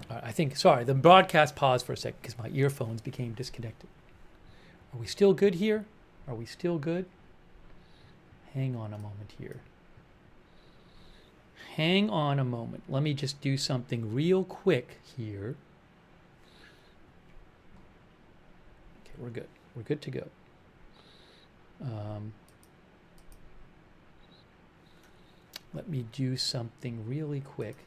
All right, I think, sorry, the broadcast paused for a second because my earphones became disconnected. Are we still good here? Are we still good? Hang on a moment here. Hang on a moment. Let me just do something real quick here. Okay, we're good. We're good to go. Let me do something really quick.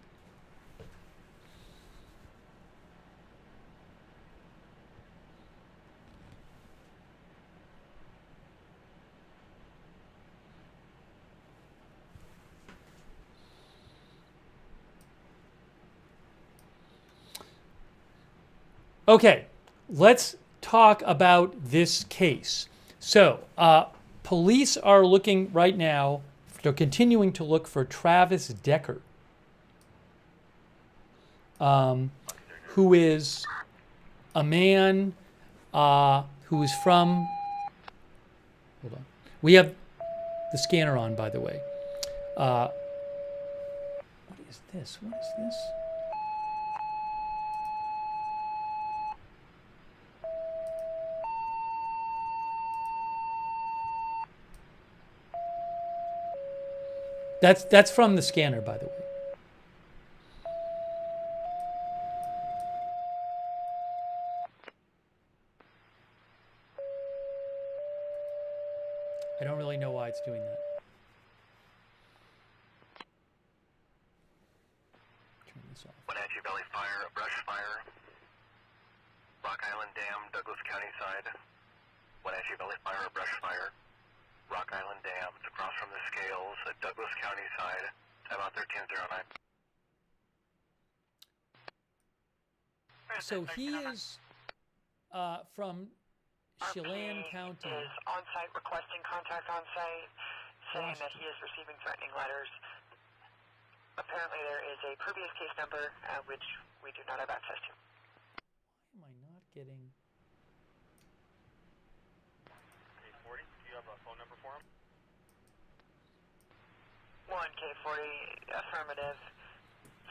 Okay, let's talk about this case. So, police are looking right now, they're continuing to look for Travis Decker, who is a man who is from, hold on, we have the scanner on, by the way. What is this? What is this? That's from the scanner, by the way. I don't really know why it's doing that. Turn this off. Wenatchee Valley Fire, a brush fire. Rock Island Dam, Douglas County side. Wenatchee Valley Fire, a brush fire. Rock Island Dam, it's across from the scales at Douglas County side. About 1309. So he is from Chelan County. Is on site requesting contact on site, saying that he is receiving threatening letters. Apparently, there is a previous case number which we do not have access to. Why am I not getting? K40, do you have a phone number for him? 1K40 affirmative.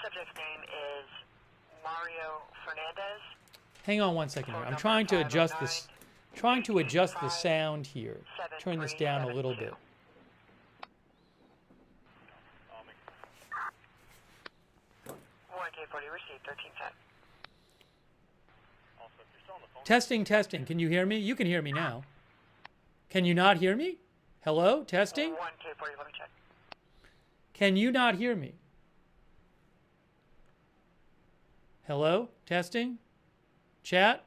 Subject's name is Mario Fernandez. Hang on 1 second here. I'm trying to adjust this. Trying to adjust the sound here. Turn this down a little bit. K40 received 1310. Testing, testing. Can you hear me? You can hear me now. Can you not hear me? Hello? Testing? 1K40, let me check. Can you not hear me? Hello? Testing? Chat?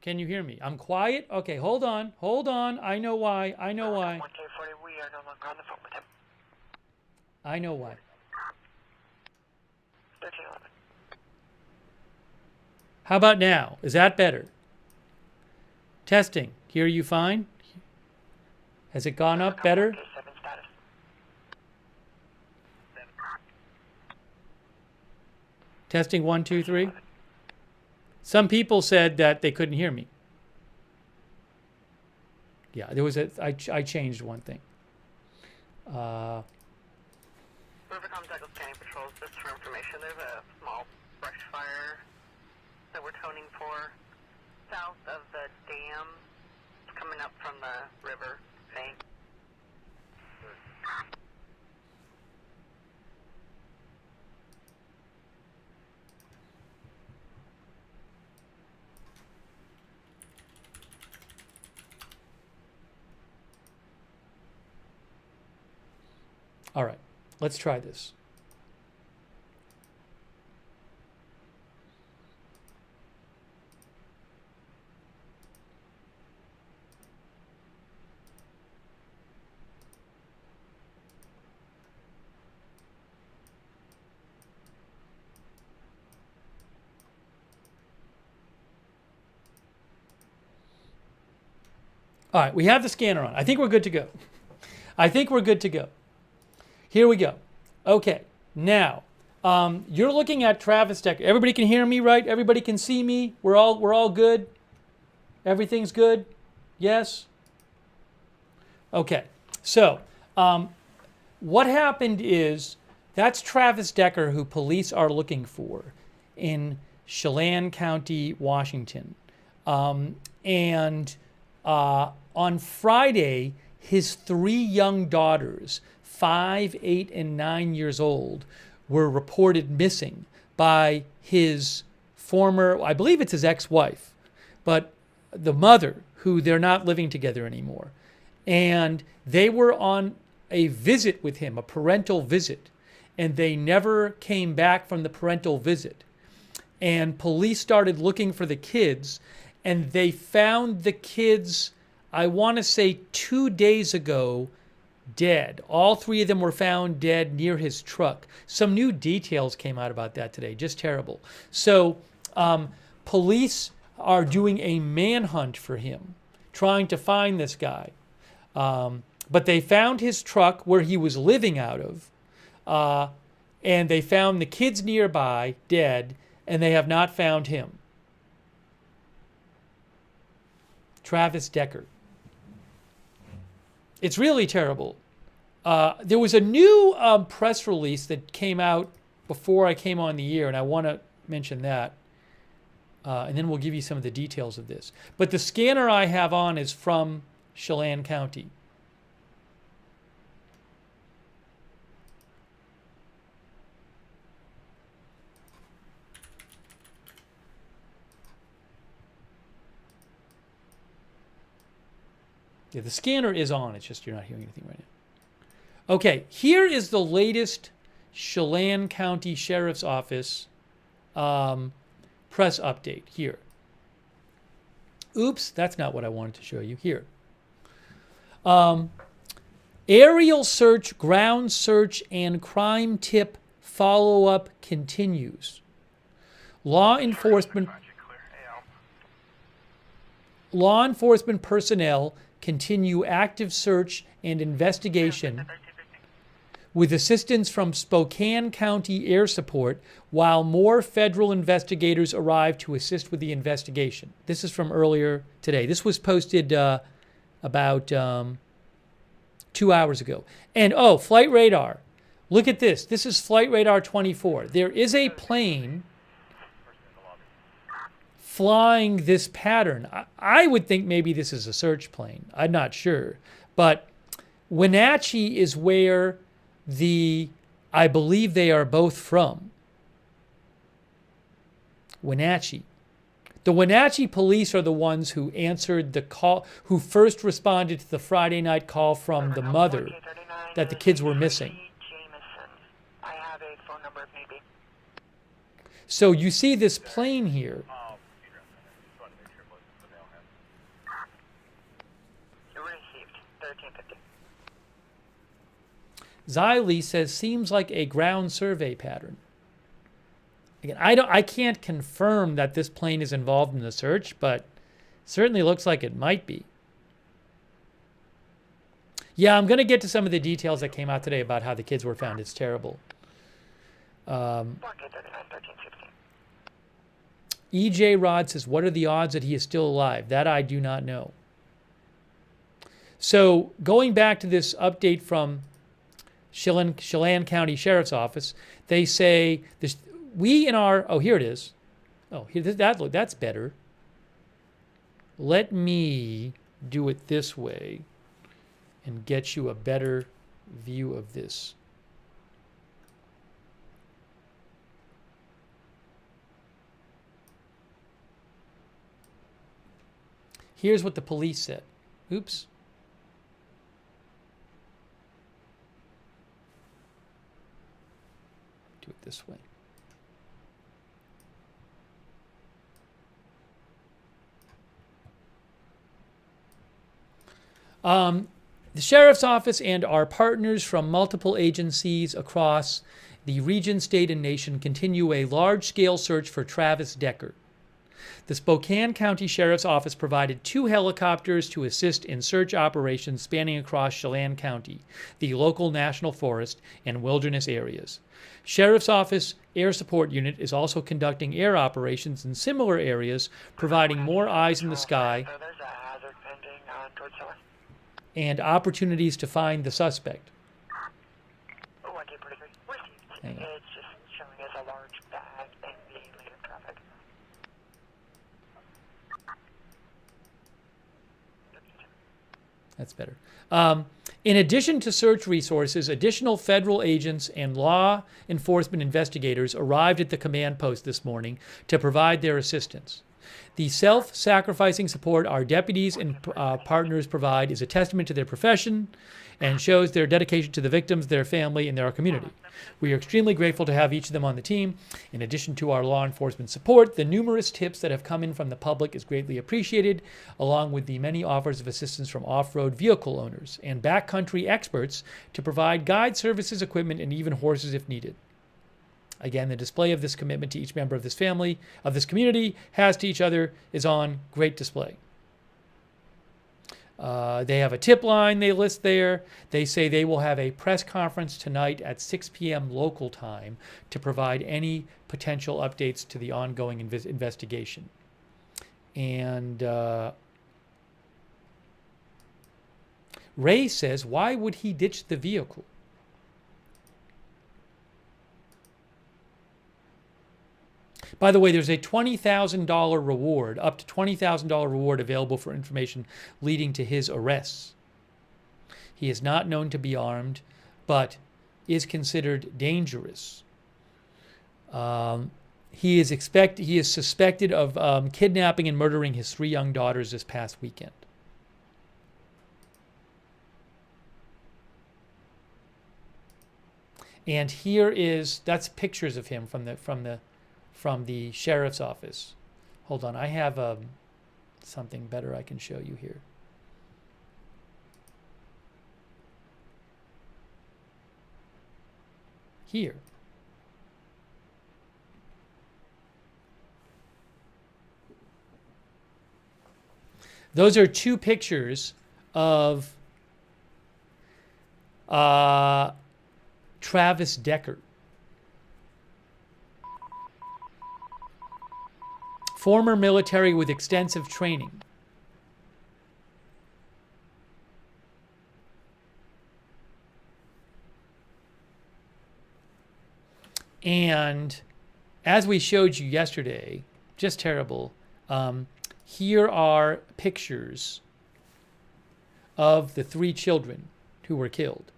Can you hear me? I'm quiet? Okay, hold on. Hold on. I know why. I know why. 1K40, we are no longer on the phone with him. I know why. 1311. How about now? Is that better? Testing. Hear you fine? Has it gone up better? K7 status. Testing 1, 2, 3. Some people said that they couldn't hear me. Yeah, there was I changed one thing. Rivercom Douglas County Patrols, just for information, there's a small brush fire that we're toning for south of the dam coming up from the river bank. All right, let's try this. All right, we have the scanner on. I think we're good to go. I think we're good to go. Here we go. Okay, now you're looking at Travis Decker. Everybody can hear me, right? Everybody can see me. We're all good. Everything's good. Yes. Okay. So what happened is that's Travis Decker, who police are looking for in Chelan County, Washington, and on Friday, his 3 young daughters, 5, 8, and 9 years old, were reported missing by his former, I believe it's his ex-wife, but the mother, who they're not living together anymore. And they were on a visit with him, a parental visit, and they never came back from the parental visit. And police started looking for the kids, and they found the kids, I want to say 2 days ago, dead. All 3 of them were found dead near his truck. Some new details came out about that today, just terrible. So police are doing a manhunt for him, trying to find this guy. But they found his truck where he was living out of, and they found the kids nearby dead, and they have not found him. Travis Decker. It's really terrible. There was a new press release that came out before I came on the air, and I want to mention that. And then we'll give you some of the details of this. But the scanner I have on is from Chelan County. Yeah, the scanner is on. It's just you're not hearing anything right now. Okay, here is the latest Chelan County Sheriff's Office press update here. Oops, that's not what I wanted to show you. Here. Aerial search, ground search, and crime tip follow-up continues. Law enforcement personnel continue active search and investigation with assistance from Spokane County Air Support while more federal investigators arrive to assist with the investigation. This is from earlier today. This was posted about 2 hours ago. And oh, flight radar. Look at this. This is flight radar 24. There is a plane flying this pattern. I would think maybe this is a search plane. I'm not sure. But Wenatchee is where I believe they are both from. Wenatchee. The Wenatchee police are the ones who answered the call, who first responded to the Friday night call from the mother that the kids were missing. I have a phone number if need be. So you see this plane here. Received 1350. Xylee says seems like a ground survey pattern. Again, I can't confirm that this plane is involved in the search, but certainly looks like it might be. Yeah, I'm going to get to some of the details that came out today about how the kids were found. It's terrible. EJ Rod says, what are the odds that he is still alive? That I do not know. So going back to this update from Chelan County Sheriff's Office, they say this, here it is. Oh, here, that's better. Let me do it this way and get you a better view of this. Here's what the police said. Oops. this way. The Sheriff's Office and our partners from multiple agencies across the region, state, and nation continue a large-scale search for Travis Decker. The Spokane County Sheriff's Office provided 2 helicopters to assist in search operations spanning across Chelan County, the local national forest, and wilderness areas. Sheriff's Office Air Support Unit is also conducting air operations in similar areas, providing more eyes in the sky So there's a hazard pending towards Chelan. and opportunities to find the suspect. Oh, I did pretty good. Received. Hang on. It's just showing as a large bag in the lane of traffic. That's better. In addition to search resources, additional federal agents and law enforcement investigators arrived at the command post this morning to provide their assistance. The self-sacrificing support our deputies and partners provide is a testament to their profession and shows their dedication to the victims, their family, and their community. We are extremely grateful to have each of them on the team. In addition to our law enforcement support, the numerous tips that have come in from the public is greatly appreciated, along with the many offers of assistance from off-road vehicle owners and backcountry experts to provide guide services, equipment, and even horses if needed. Again, the display of this commitment to each member of this family, of this community, has to each other, is on great display. They have a tip line they list there. They say they will have a press conference tonight at 6 p.m. local time to provide any potential updates to the ongoing investigation. And Ray says, why would he ditch the vehicle? By the way, there's a $20,000 reward, up to $20,000 reward available for information leading to his arrests. He is not known to be armed, but is considered dangerous. He is suspected of kidnapping and murdering his 3 young daughters this past weekend. And that's pictures of him from the sheriff's office. Hold on, I have something better I can show you here. Here. Those are 2 pictures of Travis Decker. Former military with extensive training. And as we showed you yesterday, just terrible, here are pictures of the 3 children who were killed.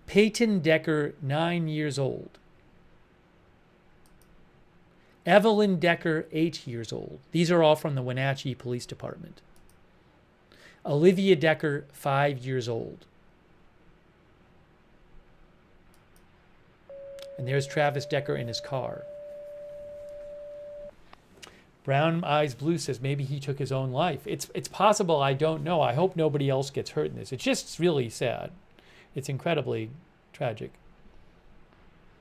Peyton Decker, 9 years old. Evelyn Decker, 8 years old. These are all from the Wenatchee Police Department. Olivia Decker, 5 years old. And there's Travis Decker in his car. Brown Eyes Blue says maybe he took his own life. It's possible, I don't know. I hope nobody else gets hurt in this. It's just really sad. It's incredibly tragic.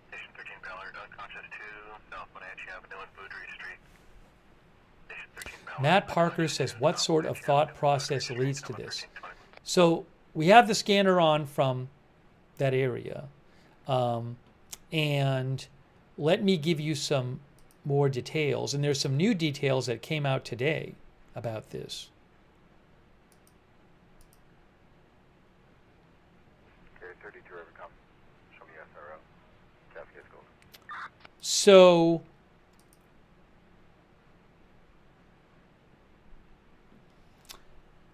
Station 13 Ballard, unconscious 2, South Wenatchee Avenue and Boudry Street. Station 13 Ballard. Matt Parker says, what sort of thought process leads to this? So we have the scanner on from that area. And let me give you some more details. And there's some new details that came out today about this. So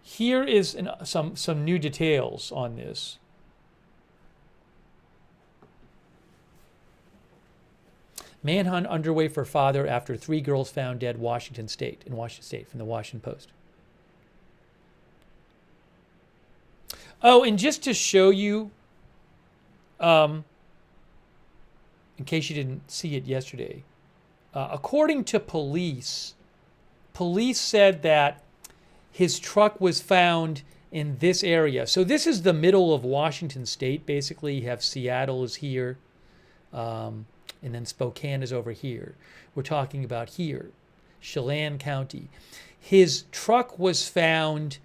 here is some new details on this. Manhunt underway for father after 3 girls found dead in Washington State, from the Washington Post. Oh, and just to show you in case you didn't see it yesterday. According to police said that his truck was found in this area. So this is the middle of Washington State. Basically, you have Seattle is here, and then Spokane is over here. We're talking about here, Chelan County. His truck was found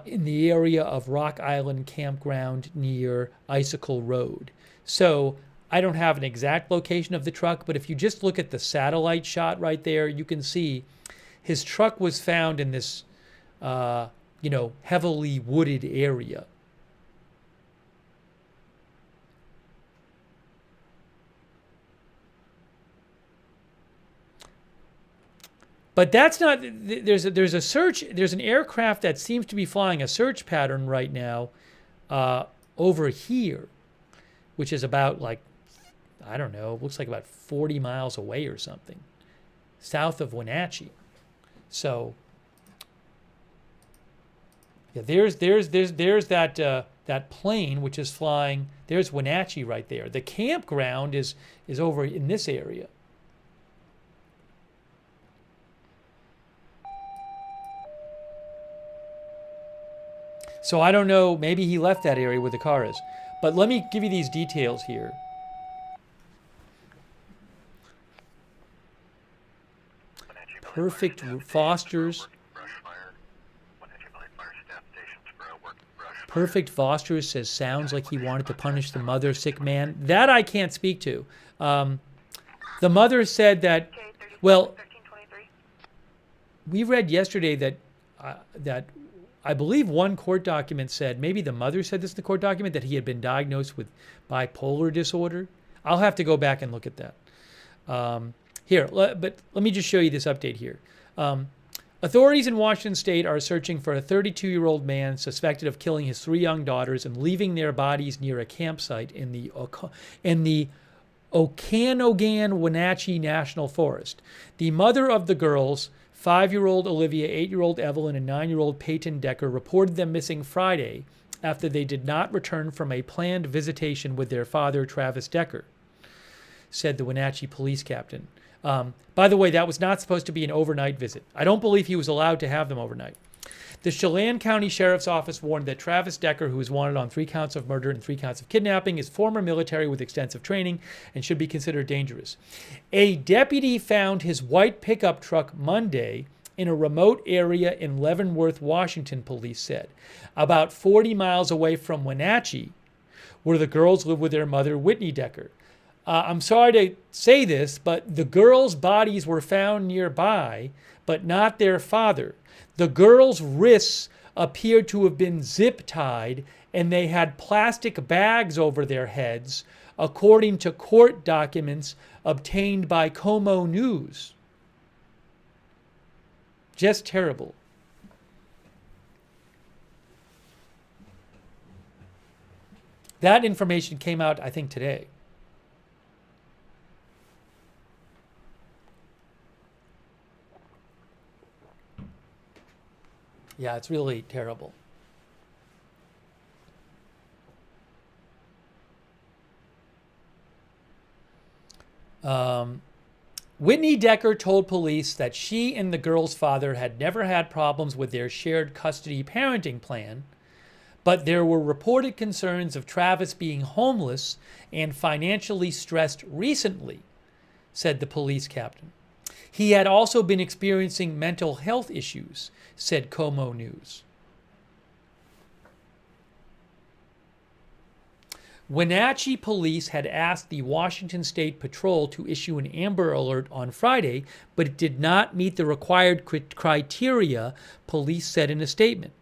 in the area of Rock Island Campground near Icicle Road. So I don't have an exact location of the truck, but if you just look at the satellite shot right there, you can see his truck was found in this, heavily wooded area. But that's not, there's a search, there's an aircraft that seems to be flying a search pattern right now over here, which is about looks like about 40 miles away or something, south of Wenatchee. So, yeah, there's that plane which is flying. There's Wenatchee right there. The campground is over in this area. So I don't know, maybe he left that area where the car is. But let me give you these details here. Perfect Fosters. Perfect Fosters says sounds like he wanted to punish the mother, sick man. That I can't speak to. The mother said that, well, we read yesterday that I believe one court document said, maybe the mother said this in the court document, that he had been diagnosed with bipolar disorder. I'll have to go back and look at that. But let me just show you this update here. Authorities in Washington State are searching for a 32-year-old man suspected of killing his 3 young daughters and leaving their bodies near a campsite in the Okanogan Wenatchee National Forest. The mother of the girls, 5-year-old Olivia, 8-year-old Evelyn, and 9-year-old Peyton Decker, reported them missing Friday after they did not return from a planned visitation with their father, Travis Decker, said the Wenatchee police captain. By the way, that was not supposed to be an overnight visit. I don't believe he was allowed to have them overnight. The Chelan County Sheriff's Office warned that Travis Decker, who is wanted on 3 counts of murder and 3 counts of kidnapping, is former military with extensive training and should be considered dangerous. A deputy found his white pickup truck Monday in a remote area in Leavenworth, Washington, police said, about 40 miles away from Wenatchee, where the girls live with their mother, Whitney Decker. I'm sorry to say this, but the girls' bodies were found nearby, but not their father. The girls' wrists appeared to have been zip-tied, and they had plastic bags over their heads, according to court documents obtained by Como News. Just terrible. That information came out, I think, today. Yeah, it's really terrible. Whitney Decker told police that she and the girl's father had never had problems with their shared custody parenting plan, but there were reported concerns of Travis being homeless and financially stressed recently, said the police captain. He had also been experiencing mental health issues, said Como News. Wenatchee police had asked the Washington State Patrol to issue an Amber Alert on Friday, but it did not meet the required criteria, police said in a statement.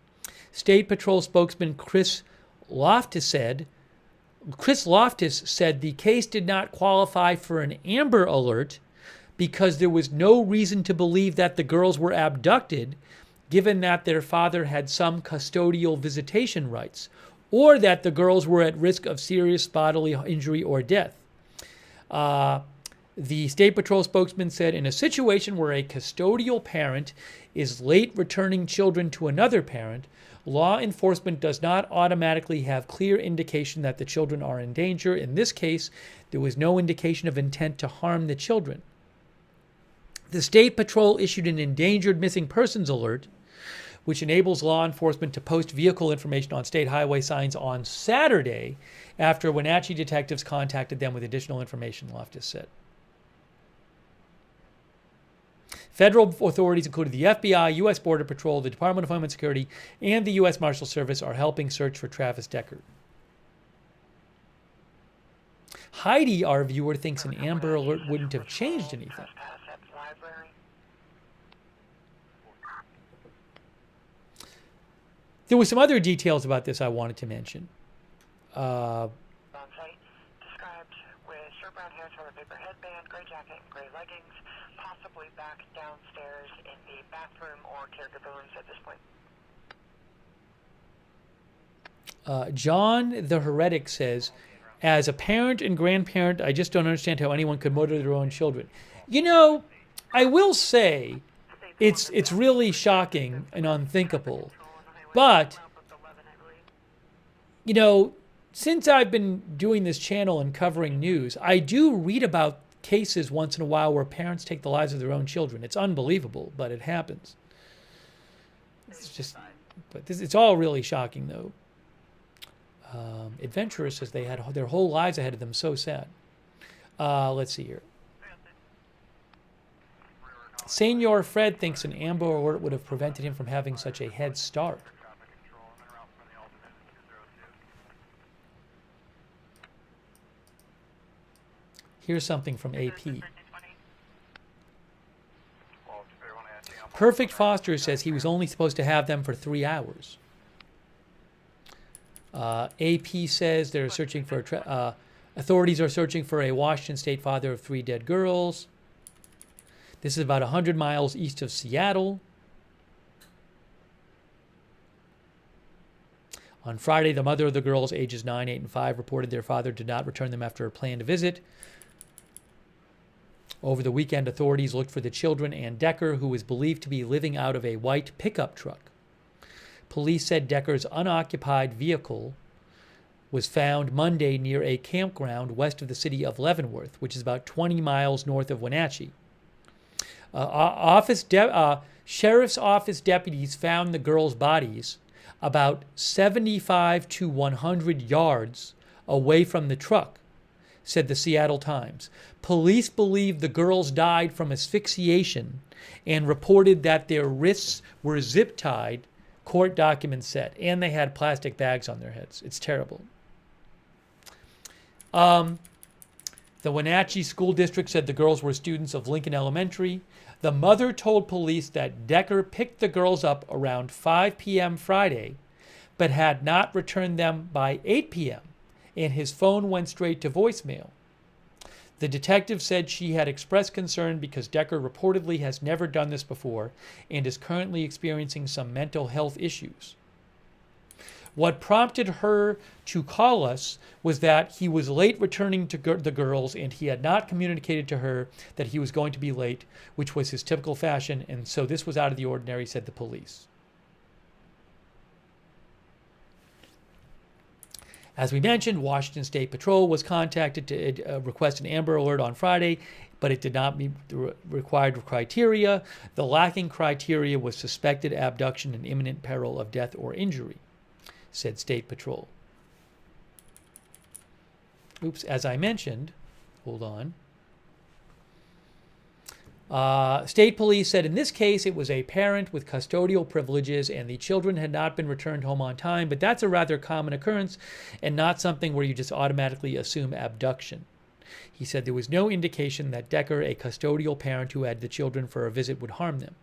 State Patrol spokesman Chris Loftus said the case did not qualify for an Amber Alert because there was no reason to believe that the girls were abducted, given that their father had some custodial visitation rights, or that the girls were at risk of serious bodily injury or death. The State Patrol spokesman said, in a situation where a custodial parent is late returning children to another parent, law enforcement does not automatically have clear indication that the children are in danger. In this case, there was no indication of intent to harm the children. The State Patrol issued an endangered missing persons alert, which enables law enforcement to post vehicle information on state highway signs on Saturday after Wenatchee detectives contacted them with additional information, Loftus said. Federal authorities, including the FBI, U.S. Border Patrol, the Department of Homeland Security, and the U.S. Marshal Service, are helping search for Travis Decker. Heidi, our viewer, thinks an Amber Alert wouldn't have changed anything. There were some other details about this I wanted to mention. On site, described with short brown hair, toilet paper headband, gray jacket, and gray leggings, possibly back downstairs in the bathroom or caregiver rooms at this point. John the Heretic says, as a parent and grandparent, I just don't understand how anyone could murder their own children. You know, I will say it's really shocking and unthinkable. But, you know, since I've been doing this channel and covering news, I do read about cases once in a while where parents take the lives of their own children. It's unbelievable, but it happens. It's all really shocking, though. Adventurer says they had their whole lives ahead of them. So sad. Let's see here. Senor Fred thinks an Amber Alert would have prevented him from having such a head start. Here's something from AP. Perfect Foster says he was only supposed to have them for 3 hours. AP says they're searching for authorities are searching for a Washington State father of 3 dead girls. This is about 100 miles east of Seattle. On Friday, the mother of the girls, ages 9, 8, and 5, reported their father did not return them after a planned visit. Over the weekend, authorities looked for the children and Decker, who was believed to be living out of a white pickup truck. Police said Decker's unoccupied vehicle was found Monday near a campground west of the city of Leavenworth, which is about 20 miles north of Wenatchee. Sheriff's Office deputies found the girls' bodies about 75 to 100 yards away from the truck, said the Seattle Times. Police believe the girls died from asphyxiation and reported that their wrists were zip-tied, court documents said, and they had plastic bags on their heads. It's terrible. The Wenatchee School District said the girls were students of Lincoln Elementary. The mother told police that Decker picked the girls up around 5 p.m. Friday, but had not returned them by 8 p.m., and his phone went straight to voicemail. The detective said she had expressed concern because Decker reportedly has never done this before and is currently experiencing some mental health issues. What prompted her to call us was that he was late returning to the girls and he had not communicated to her that he was going to be late, which was his typical fashion, and so this was out of the ordinary, said the police. As we mentioned, Washington State Patrol was contacted to request an Amber Alert on Friday, but it did not meet the required criteria. The lacking criteria was suspected abduction and imminent peril of death or injury, said State Patrol. Oops, as I mentioned, hold on. State police said in this case it was a parent with custodial privileges and the children had not been returned home on time, but that's a rather common occurrence and not something where you just automatically assume abduction. He said there was no indication that Decker, a custodial parent who had the children for a visit, would harm them.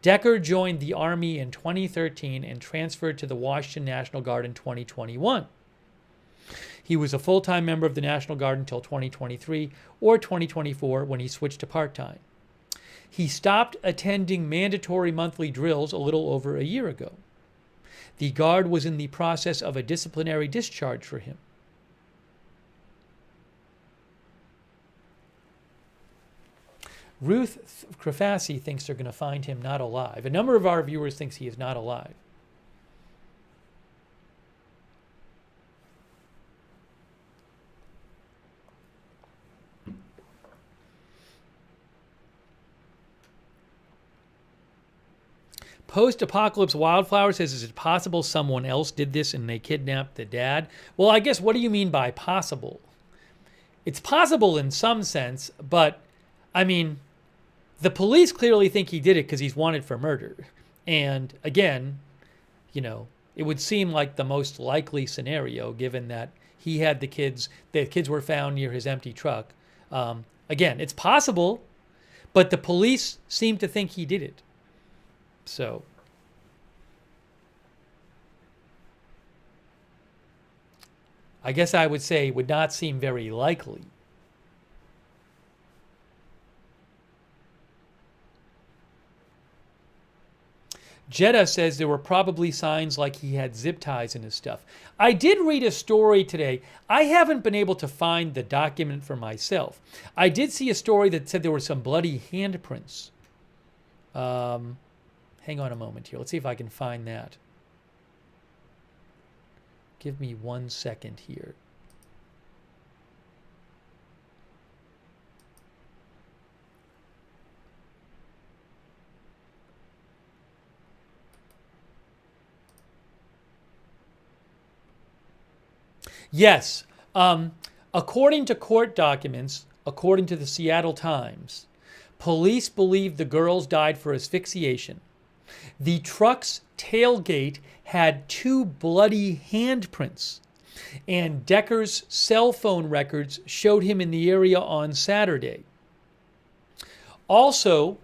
Decker joined the Army in 2013 and transferred to the Washington National Guard in 2021. He was a full-time member of the National Guard until 2023 or 2024 when he switched to part-time. He stopped attending mandatory monthly drills a little over a year ago. The Guard was in the process of a disciplinary discharge for him. Ruth Crafassi thinks they're going to find him not alive. A number of our viewers thinks he is not alive. Post-apocalypse Wildflower says, is it possible someone else did this and they kidnapped the dad? Well, I guess, what do you mean by possible? It's possible in some sense, but, I mean, the police clearly think he did it because he's wanted for murder. And, again, you know, it would seem like the most likely scenario, given that he had the kids were found near his empty truck. Again, it's possible, but the police seem to think he did it. So, I guess I would say would not seem very likely. Jeddah says there were probably signs like he had zip ties in his stuff. I did read a story today. I haven't been able to find the document for myself. I did see a story that said there were some bloody handprints. Hang on a moment here. Let's see if I can find that. Give me 1 second here. Yes. According to court documents, according to the Seattle Times, police believe the girls died for asphyxiation. The truck's tailgate had 2 bloody handprints, and Decker's cell phone records showed him in the area on Saturday. Also,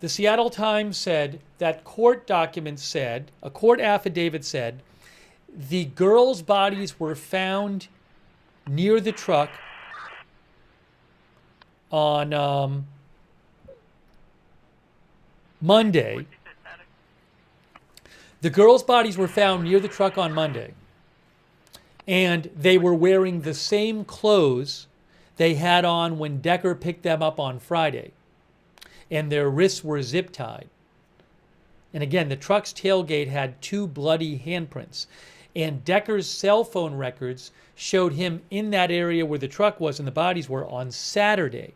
the Seattle Times said that court documents said, a court affidavit said, the girls' bodies were found near the truck on Monday. The girls' bodies were found near the truck on Monday, and they were wearing the same clothes they had on when Decker picked them up on Friday, and their wrists were zip tied. And again, the truck's tailgate had 2 bloody handprints, and Decker's cell phone records showed him in that area where the truck was and the bodies were on Saturday.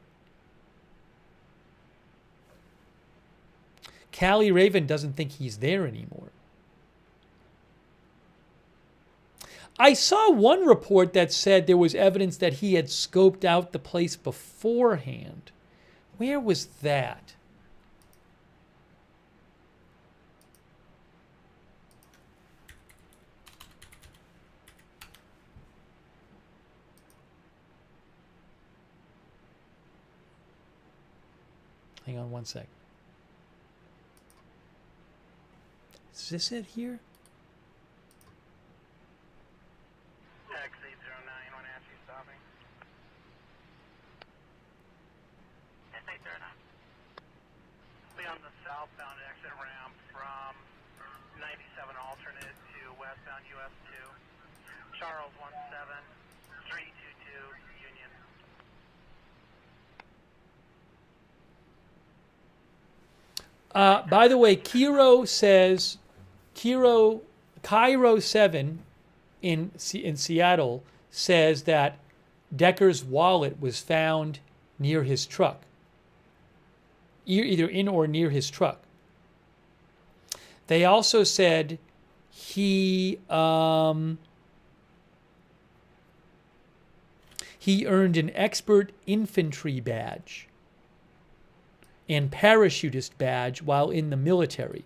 Callie Raven doesn't think he's there anymore. I saw one report that said there was evidence that he had scoped out the place beforehand. Where was that? Hang on 1 sec. Is this it here? X809, Wenatchee stopping. X809. Be on the southbound exit ramp from 97 alternate to westbound US 2. Charles 17, 322 Union. By the way, Cairo 7 in Seattle says that Decker's wallet was found near his truck, either in or near his truck. They also said he earned an expert infantry badge and parachutist badge while in the military.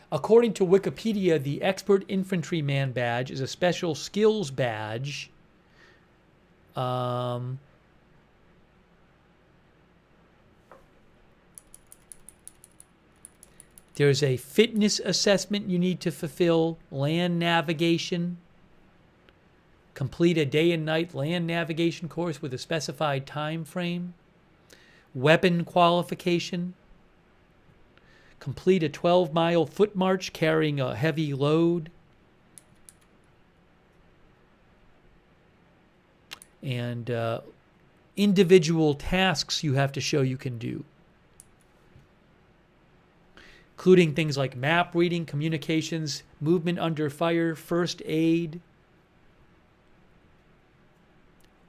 According to Wikipedia, the expert infantryman badge is a special skills badge. There's a fitness assessment you need to fulfill, land navigation, complete a day and night land navigation course with a specified time frame, weapon qualification, complete a 12-mile foot march carrying a heavy load. and individual tasks you have to show you can do, including things like map reading, communications, movement under fire, first aid,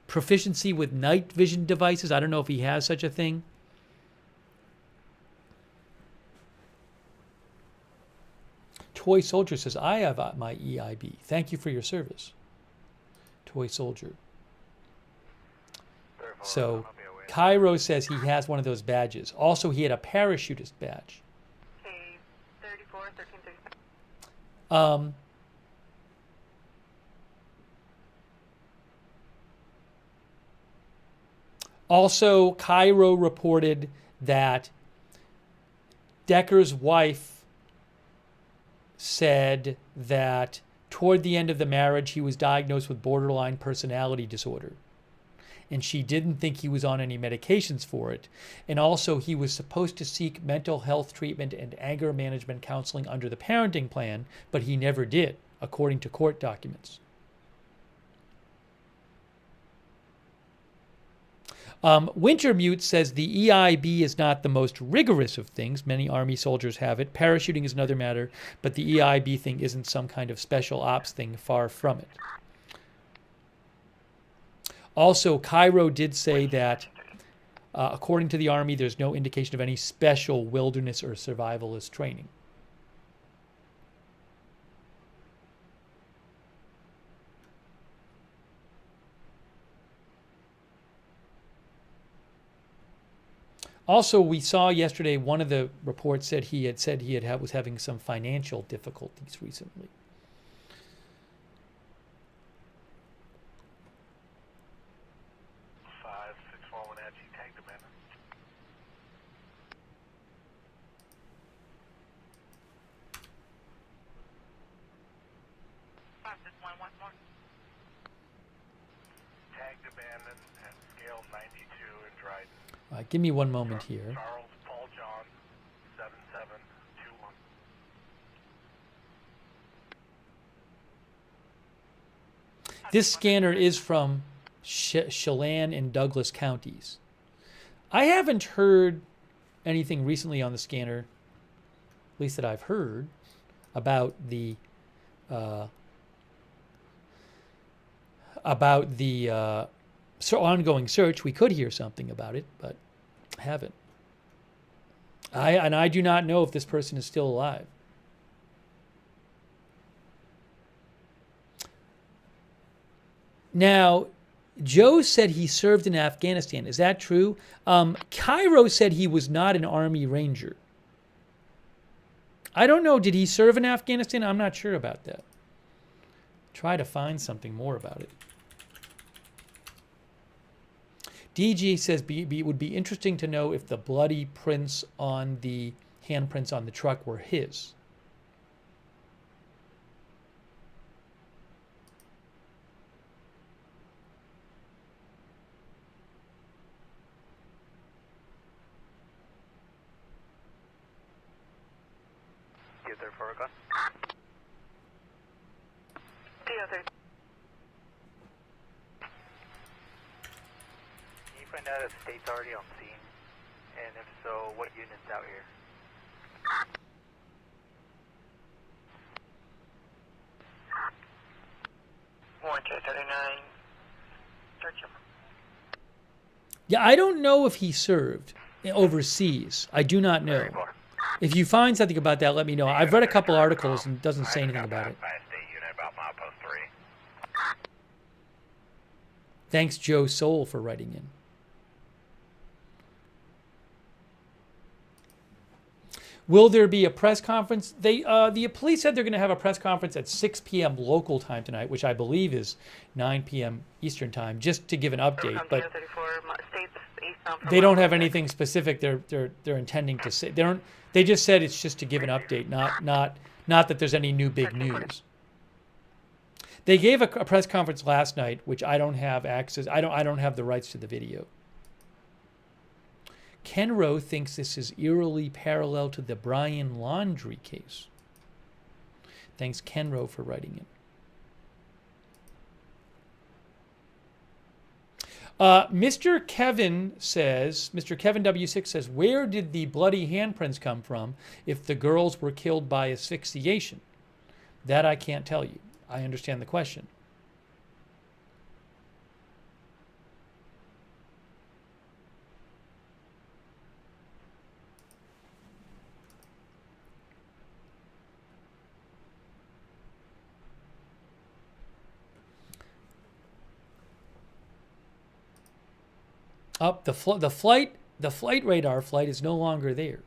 proficiency with night vision devices. I don't know if he has such a thing. Toy Soldier says, I have my EIB. Thank you for your service. Toy Soldier. So Cairo says he has one of those badges. Also, he had a parachutist badge. Okay, 34, 1336. Also, Cairo reported that Decker's wife said that toward the end of the marriage, he was diagnosed with borderline personality disorder. And she didn't think he was on any medications for it. And also, he was supposed to seek mental health treatment and anger management counseling under the parenting plan, but he never did, according to court documents. Wintermute says the EIB is not the most rigorous of things. Many Army soldiers have it. Parachuting is another matter, but the EIB thing isn't some kind of special ops thing, far from it. Also, Cairo did say that, according to the Army, there's no indication of any special wilderness or survivalist training. Also, we saw yesterday one of the reports said he was having some financial difficulties recently. Wenatchee, tag demand. 561 once more. Tagged abandoned at scale 92 in Dryden. Give me one moment here. Charles Paul John 7721. This scanner is from Chelan and Douglas counties. I haven't heard anything recently on the scanner, at least that I've heard, about the ongoing search. We could hear something about it, but haven't. I do not know if this person is still alive. Now, Joe said he served in Afghanistan. Is that true? Cairo said he was not an Army Ranger. I don't know. Did he serve in Afghanistan? I'm not sure about that. Try to find something more about it. DG says it would be interesting to know if the bloody prints on the handprints on the truck were his. Get there for a gun. DO3. Can you find out if state's already on scene? And if so, what unit's out here? Warrant 239. Search him. Yeah, I don't know if he served overseas. I do not know. If you find something about that, let me know. I've read a couple articles and it doesn't say anything about it. Thanks, Joe Soul, for writing in. Will there be a press conference? The police said they're going to have a press conference at 6 p.m. local time tonight, which I believe is 9 p.m. Eastern time, just to give an update. But they don't have anything specific they're intending to say. They just said it's just to give an update, not that there's any new big news. They gave a press conference last night, which I don't have access. I don't have the rights to the video. Ken Rowe thinks this is eerily parallel to the Brian Laundrie case. Thanks, Ken Rowe, for writing Mr. Kevin W6 says, where did the bloody handprints come from if the girls were killed by asphyxiation? That I can't tell you. I understand the question. Up the flight radar flight is no longer there.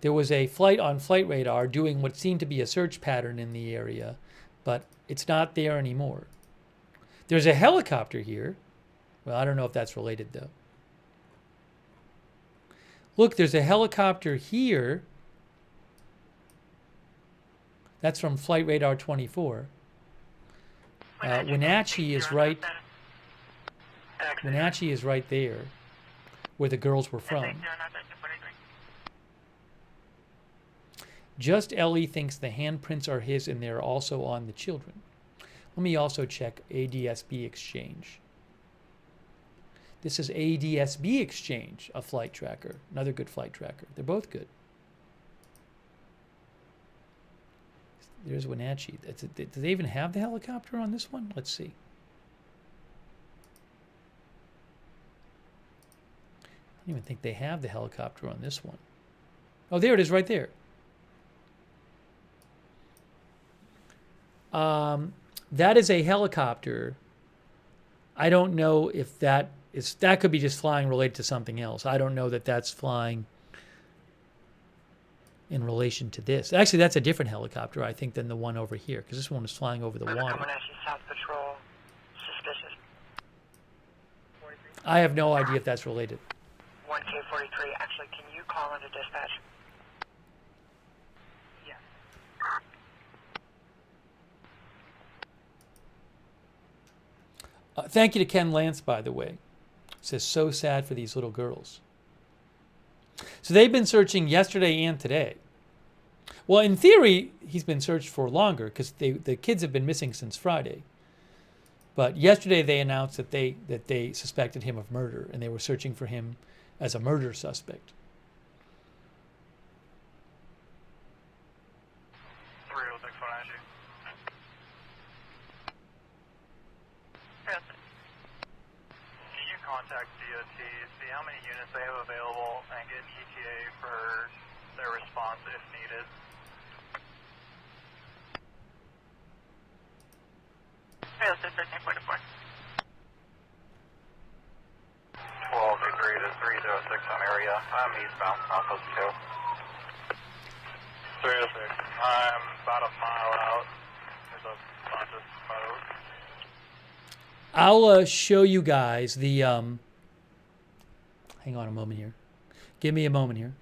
There was a flight on flight radar doing what seemed to be a search pattern in the area, but it's not there anymore. There's a helicopter here. Well, I don't know if that's related though. Look, there's a helicopter here. That's from Flight Radar 24. Wenatchee is right. Wenatchee is right there, where the girls were from. Just Ellie thinks the handprints are his and they're also on the children. Let me also check ADSB Exchange. This is ADSB Exchange, a flight tracker, another good flight tracker. They're both good. There's Wenatchee. Do they even have the helicopter on this one? Let's see. I don't even think they have the helicopter on this one. Oh, there it is right there. That is a helicopter. I don't know if that could be just flying related to something else. I don't know that that's flying in relation to this. Actually, that's a different helicopter, I think, than the one over here, because this one is flying over the water. South Patrol, suspicious. I have no idea if that's related. 1K43, actually, can you call into dispatch? Yes. Thank you to Ken Lance, by the way. Says, so sad for these little girls. So they've been searching yesterday and today. Well, in theory, he's been searched for longer because the kids have been missing since Friday. But yesterday they announced that they suspected him of murder and they were searching for him as a murder suspect. 306 Wenatchee. Can you contact DOT, see how many units they have available, and get an ETA for their response if needed? Rail 1344. 12 degree to 306 on area. I'm eastbound, Southwest 2. 306. I'm about a mile out. There's a bunch of smoke. I'll show you guys the. Hang on a moment here. Give me a moment here.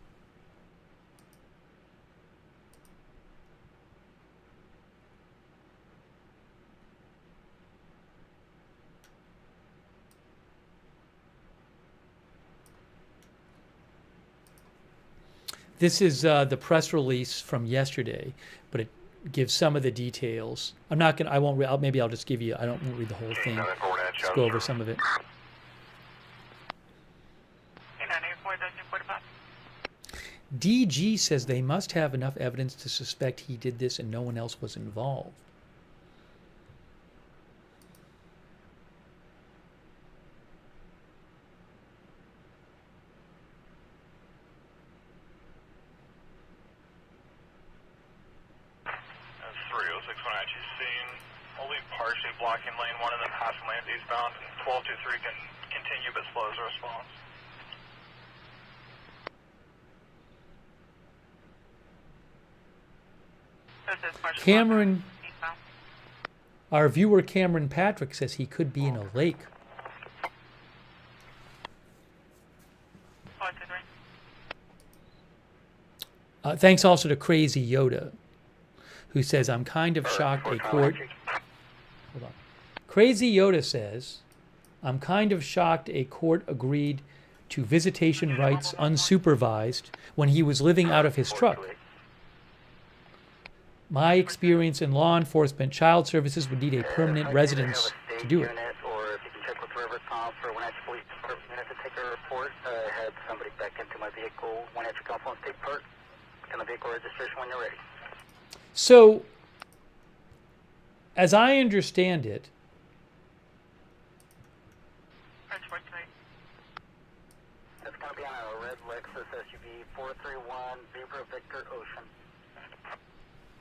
This is the press release from yesterday, but it gives some of the details. I'm not gonna. I won't. Maybe I'll just give you. I don't won't read the whole thing. Just go over some of it. DG says they must have enough evidence to suspect he did this and no one else was involved. Blocking lane 1 and then passing lanes eastbound, and 1223 can continue but slows the response. Cameron, our viewer Cameron Patrick says he could be in a lake. Thanks also to Crazy Yoda, who says, I'm kind of shocked a court... Hold on. Crazy Yoda says, I'm kind of shocked a court agreed to visitation rights unsupervised when he was living out of his truck. My experience in law enforcement, child services would need a permanent residence to do it. Or if you for Wenatchee Police Department to take a report. I had somebody back into my vehicle, Wenatchee Confluence State Park, and the vehicle registration when you're ready. So, as I understand it, It's going to be on a red Lexus SUV 431 Zebra Victor Ocean.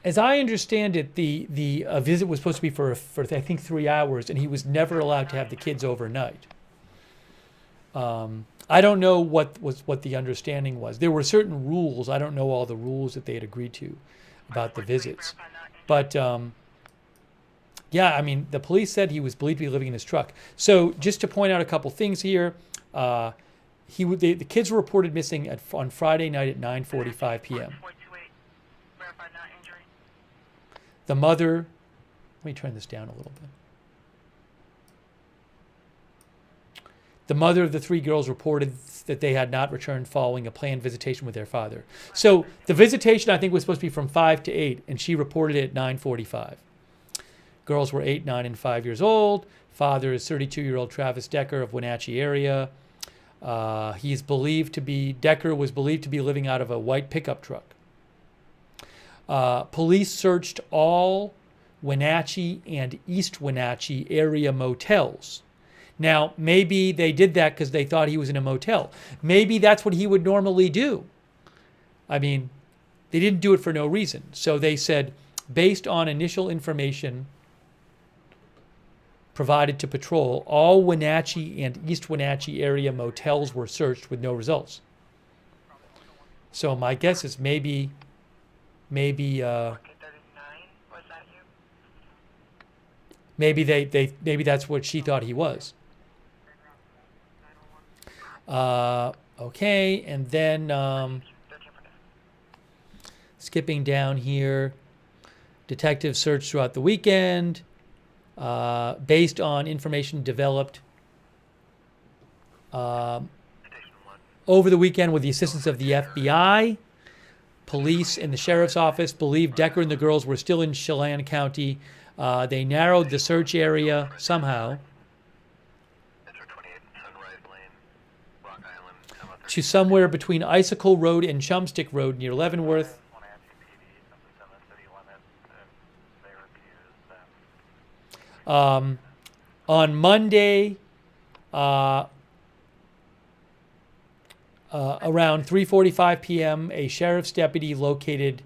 as I understand it, the visit was supposed to be for I think 3 hours, and he was never allowed to have the kids overnight. I don't know what the understanding was. There were certain rules. I don't know all the rules that they had agreed to about the visits, but yeah, I mean, the police said he was believed to be living in his truck. So just to point out a couple things here, the kids were reported missing on Friday night at 9:45 p.m. The mother, let me turn this down a little bit. The mother of the 3 girls reported that they had not returned following a planned visitation with their father. So the visitation, I think, was supposed to be from 5 to 8, and she reported it at 9:45. Girls were 8, 9, and 5 years old. Father is 32-year-old Travis Decker of Wenatchee area. Decker was believed to be living out of a white pickup truck. Police searched all Wenatchee and East Wenatchee area motels. Now, maybe they did that because they thought he was in a motel. Maybe that's what he would normally do. I mean, they didn't do it for no reason. So they said, based on initial information provided to patrol, all Wenatchee and East Wenatchee area motels were searched with no results. So my guess is maybe maybe that's what she thought he was. Okay, and then skipping down here, detectives searched throughout the weekend based on information developed over the weekend with the assistance of the FBI. Police and the sheriff's office believed Decker and the girls were still in Chelan County. They narrowed the search area somehow to somewhere between Icicle Road and Chumstick Road near Leavenworth. On Monday, around 3:45 p.m., a sheriff's deputy located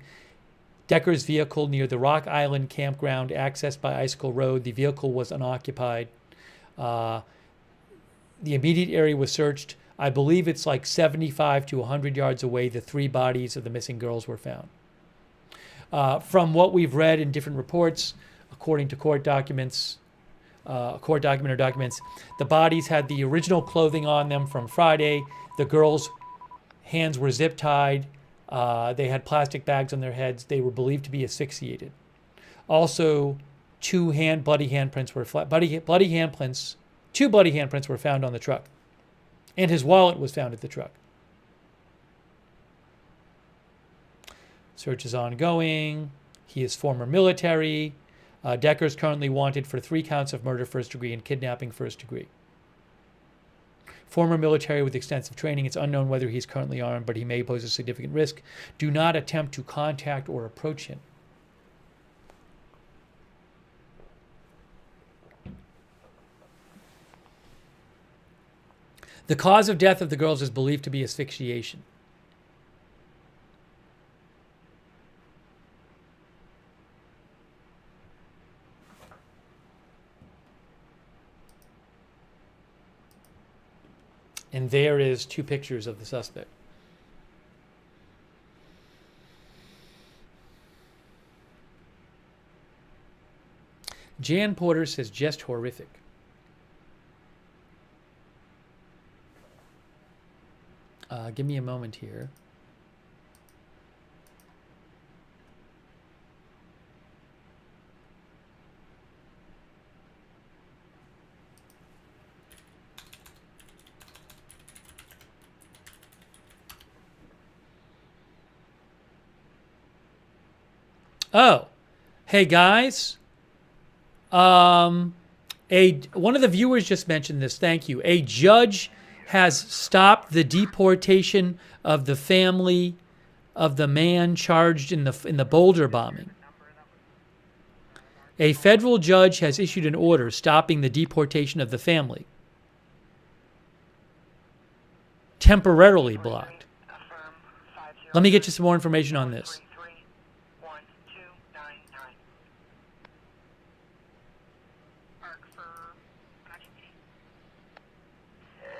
Decker's vehicle near the Rock Island campground accessed by Icicle Road. The vehicle was unoccupied. The immediate area was searched. I believe it's like 75 to 100 yards away. The 3 bodies of the missing girls were found. From what we've read in different reports, according to court documents, the bodies had the original clothing on them from Friday. The girls' hands were zip tied. They had plastic bags on their heads. They were believed to be asphyxiated. Also, 2 bloody handprints were found on the truck, and his wallet was found at the truck. Search is ongoing. He is former military. Decker is currently wanted for 3 counts of murder first degree and kidnapping first degree. Former military with extensive training. It's unknown whether he's currently armed, but he may pose a significant risk. Do not attempt to contact or approach him. The cause of death of the girls is believed to be asphyxiation. And there is 2 pictures of the suspect. Jan Porter says just horrific. Give me a moment here. Oh, hey guys. A One of the viewers just mentioned this. Thank you. A judge has stopped the deportation of the family of the man charged in the Boulder bombing. A federal judge has issued an order stopping the deportation of the family. Temporarily blocked. Let me get you some more information on this.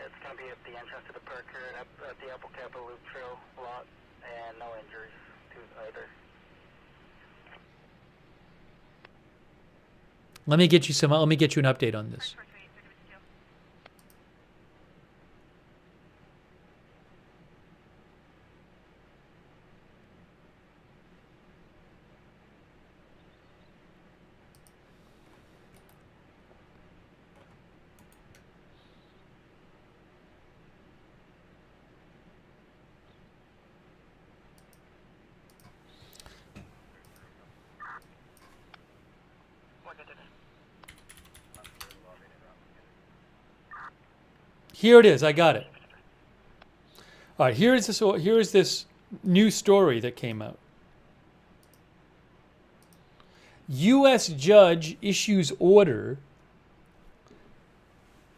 It's going to be at the entrance to the park here at the Apple Capital Loop Trail lot, and no injuries to either. Let me get you an update on this. Here it is. I got it. All right. Here is this new story that came out. U.S. judge issues order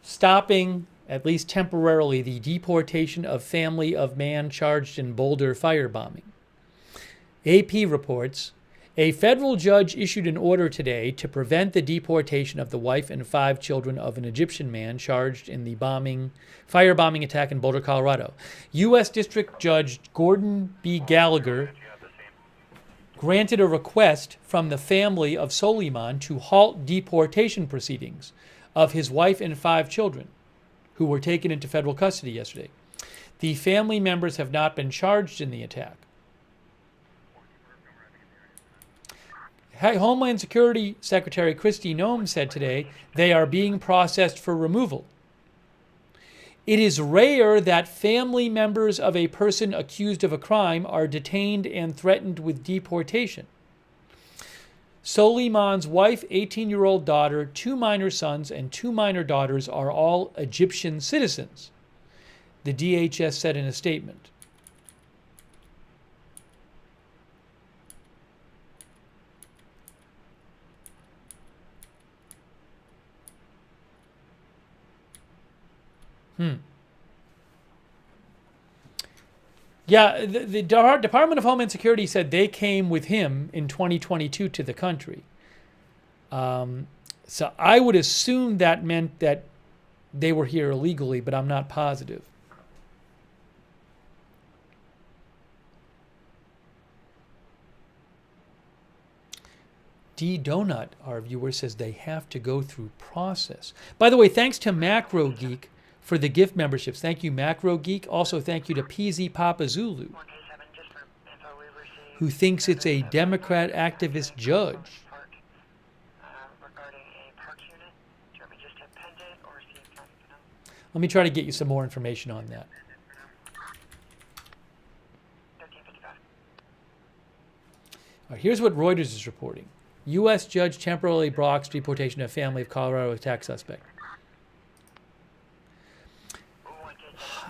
stopping, at least temporarily, the deportation of family of man charged in Boulder firebombing. AP reports, a federal judge issued an order today to prevent the deportation of the wife and 5 children of an Egyptian man charged in the firebombing attack in Boulder, Colorado. U.S. District Judge Gordon B. Gallagher granted a request from the family of Soleiman to halt deportation proceedings of his wife and 5 children, who were taken into federal custody yesterday. The family members have not been charged in the attack. Homeland Security Secretary Kristi Noem said today they are being processed for removal. It is rare that family members of a person accused of a crime are detained and threatened with deportation. Soleiman's wife, 18-year-old daughter, 2 minor sons, and 2 minor daughters are all Egyptian citizens, the DHS said in a statement. Yeah, the Department of Homeland Security said they came with him in 2022 to the country. So I would assume that meant that they were here illegally, but I'm not positive. D Donut, our viewer, says they have to go through process. By the way, thanks to Macro Geek for the gift memberships. Thank you, Macro Geek. Also, thank you to PZ Papa Zulu, who thinks it's a Democrat activist judge. Let me try to get you some more information on that. All right, here's what Reuters is reporting. U.S. judge temporarily blocks deportation of family of Colorado attack suspect.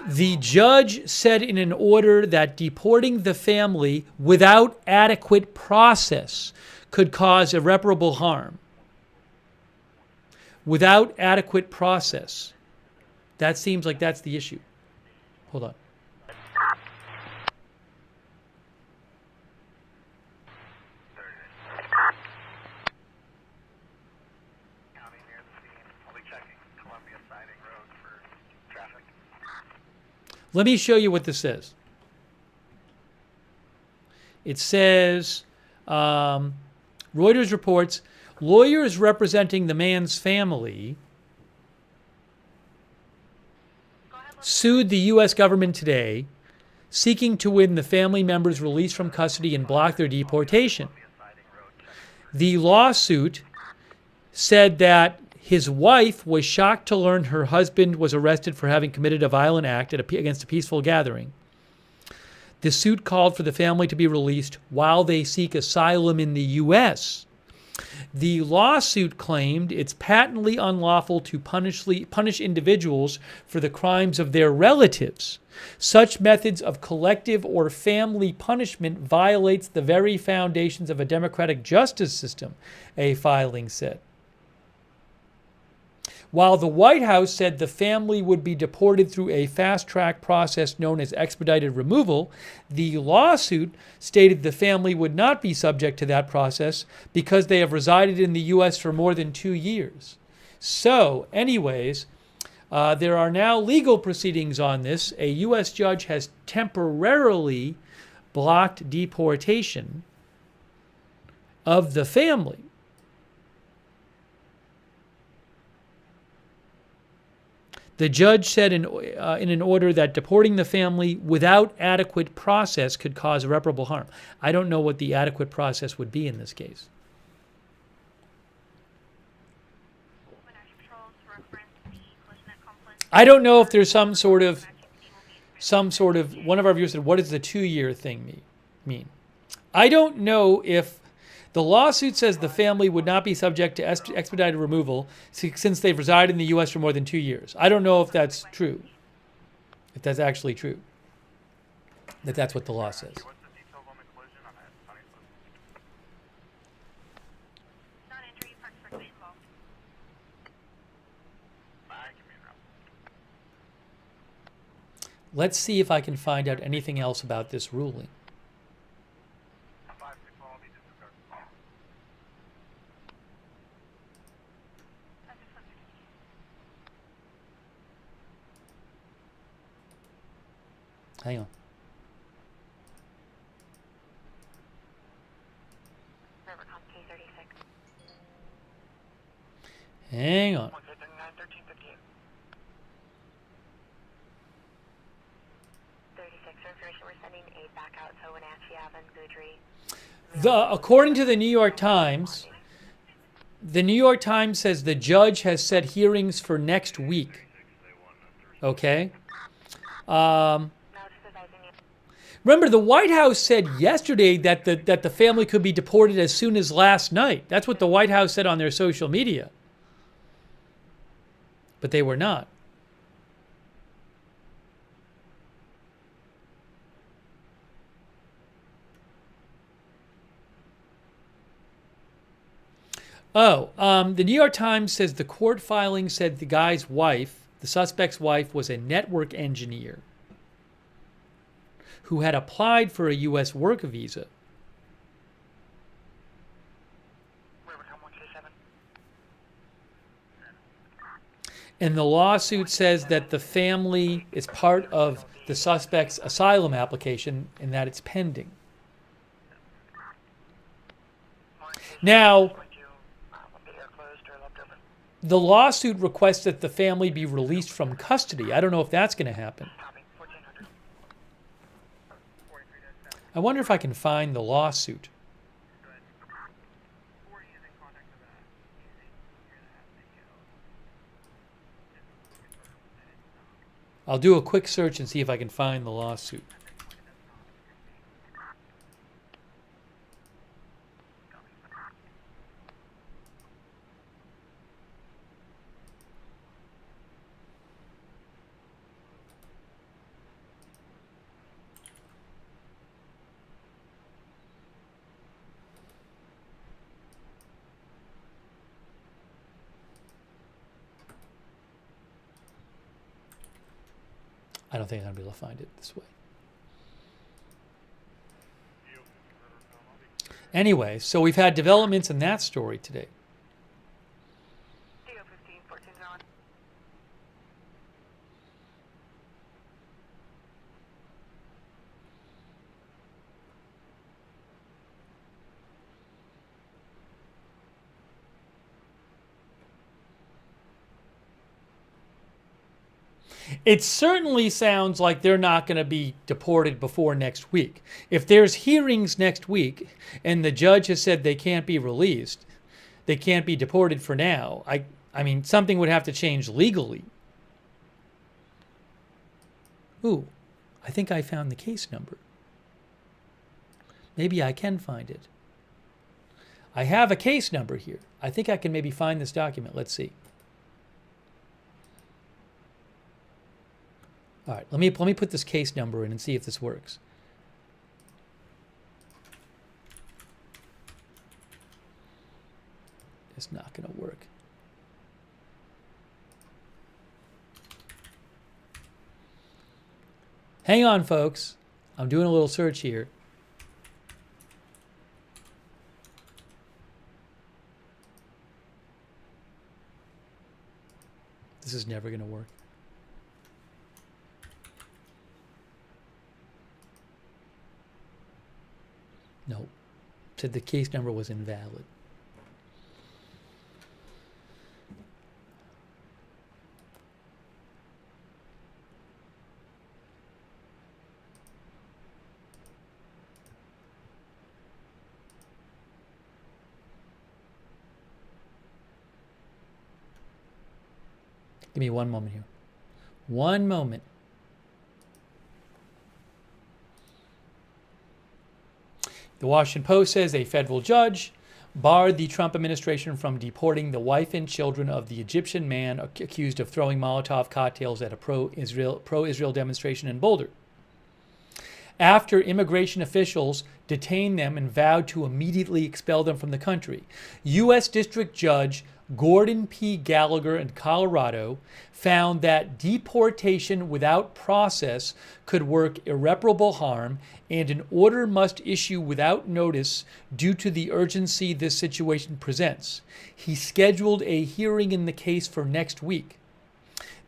The judge said in an order that deporting the family without adequate process could cause irreparable harm. Without adequate process. That seems like that's the issue. Hold on. Let me show you what this says. It says, Reuters reports, lawyers representing the man's family sued the U.S. government today, seeking to win the family members' release from custody and block their deportation. The lawsuit said that his wife was shocked to learn her husband was arrested for having committed a violent act against a peaceful gathering. The suit called for the family to be released while they seek asylum in the U.S. The lawsuit claimed it's patently unlawful to punish individuals for the crimes of their relatives. Such methods of collective or family punishment violates the very foundations of a democratic justice system, a filing said. While the White House said the family would be deported through a fast-track process known as expedited removal, the lawsuit stated the family would not be subject to that process because they have resided in the U.S. for more than 2 years. So, anyways, there are now legal proceedings on this. A U.S. judge has temporarily blocked deportation of the family. The judge said in an order that deporting the family without adequate process could cause irreparable harm. I don't know what the adequate process would be in this case. I don't know if there's some sort of, one of our viewers said, what does the 2-year thing mean? I don't know if the lawsuit says the family would not be subject to expedited removal since they've resided in the U.S. for more than 2 years. I don't know if that's true, if that's actually true, that that's what the law says. What's the details on the collision on that funny foot? Non-entry, park for involved. Let's see if I can find out anything else about this ruling. Hang on. Hang on. 36, we're sending aid back out to Wenatchee Ave and Goodry. According to the New York Times says the judge has set hearings for next week. Okay? Remember, the White House said yesterday that the family could be deported as soon as last night. That's what the White House said on their social media. But they were not. The New York Times says the court filing said the guy's wife, the suspect's wife, was a network engineer who had applied for a U.S. work visa. And the lawsuit says that the family is part of the suspect's asylum application and that it's pending. Now, the lawsuit requests that the family be released from custody. I don't know if that's going to happen. I wonder if I can find the lawsuit. I'll do a quick search and see if I can find the lawsuit. I don't think I'm going to be able to find it this way. Anyway, so we've had developments in that story today. It certainly sounds like they're not going to be deported before next week. If there's hearings next week and the judge has said they can't be released, they can't be deported for now, I mean, something would have to change legally. Ooh, I think I found the case number. Maybe I can find it. I have a case number here. I think I can maybe find this document. Let's see. All right, let me put this case number in and see if this works. It's not going to work. Hang on, folks. I'm doing a little search here. This is never going to work. Nope. Said the case number was invalid. Give me one moment here. One moment. The Washington Post says a federal judge barred the Trump administration from deporting the wife and children of the Egyptian man accused of throwing Molotov cocktails at a pro-Israel demonstration in Boulder, after immigration officials detained them and vowed to immediately expel them from the country. U.S. District Judge Gordon P. Gallagher in Colorado found that deportation without process could work irreparable harm, and an order must issue without notice due to the urgency this situation presents. He scheduled a hearing in the case for next week.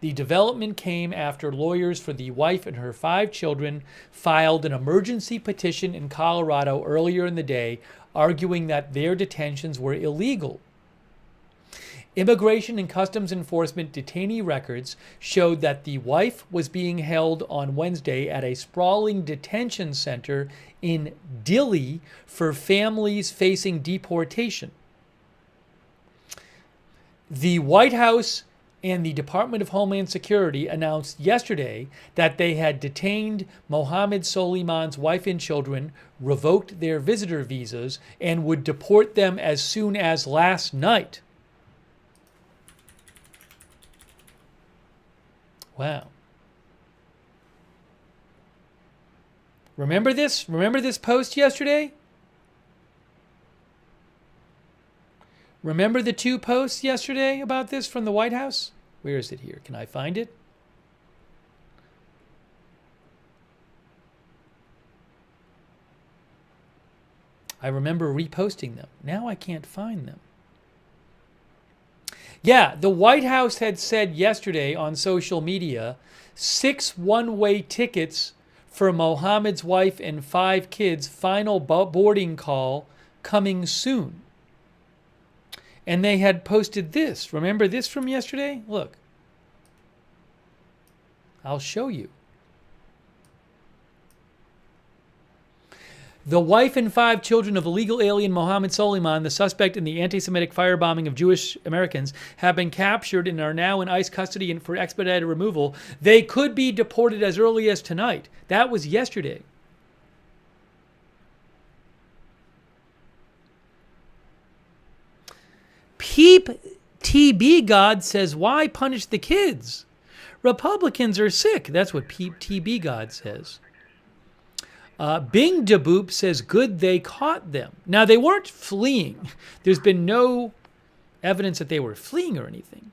The development came after lawyers for the wife and her 5 children filed an emergency petition in Colorado earlier in the day, arguing that their detentions were illegal. Immigration and Customs Enforcement detainee records showed that the wife was being held on Wednesday at a sprawling detention center in Dilley for families facing deportation. The White House and the Department of Homeland Security announced yesterday that they had detained Mohammed Soleiman's wife and children, revoked their visitor visas, and would deport them as soon as last night. Wow. Remember this? Remember this post yesterday? Remember the 2 posts yesterday about this from the White House? Where is it here? Can I find it? I remember reposting them. Now I can't find them. Yeah, the White House had said yesterday on social media, 6 one-way tickets for Mohammed's wife and 5 kids, final boarding call coming soon. And they had posted this. Remember this from yesterday? Look. I'll show you. The wife and 5 children of illegal alien Mohammed Soleiman, the suspect in the anti-Semitic firebombing of Jewish Americans, have been captured and are now in ICE custody and for expedited removal. They could be deported as early as tonight. That was yesterday. Peep TB God says, why punish the kids? Republicans are sick. That's what Peep TB God says. Bing DeBoop says, good they caught them. Now, they weren't fleeing. There's been no evidence that they were fleeing or anything.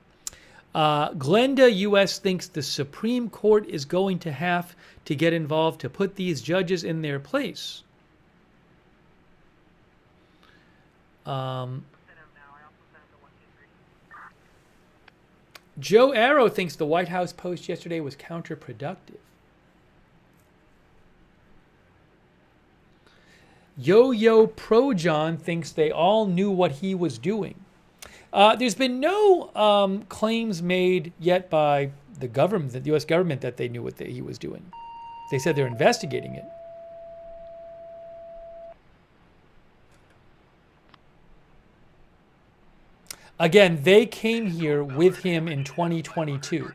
Glenda US thinks the Supreme Court is going to have to get involved to put these judges in their place. Joe Arrow thinks the White House post yesterday was counterproductive. Yo-Yo Pro John thinks they all knew what he was doing. There's been no claims made yet by the government, the U.S. government, that they knew what he was doing. They said they're investigating it. Again, they came here with him in 2022.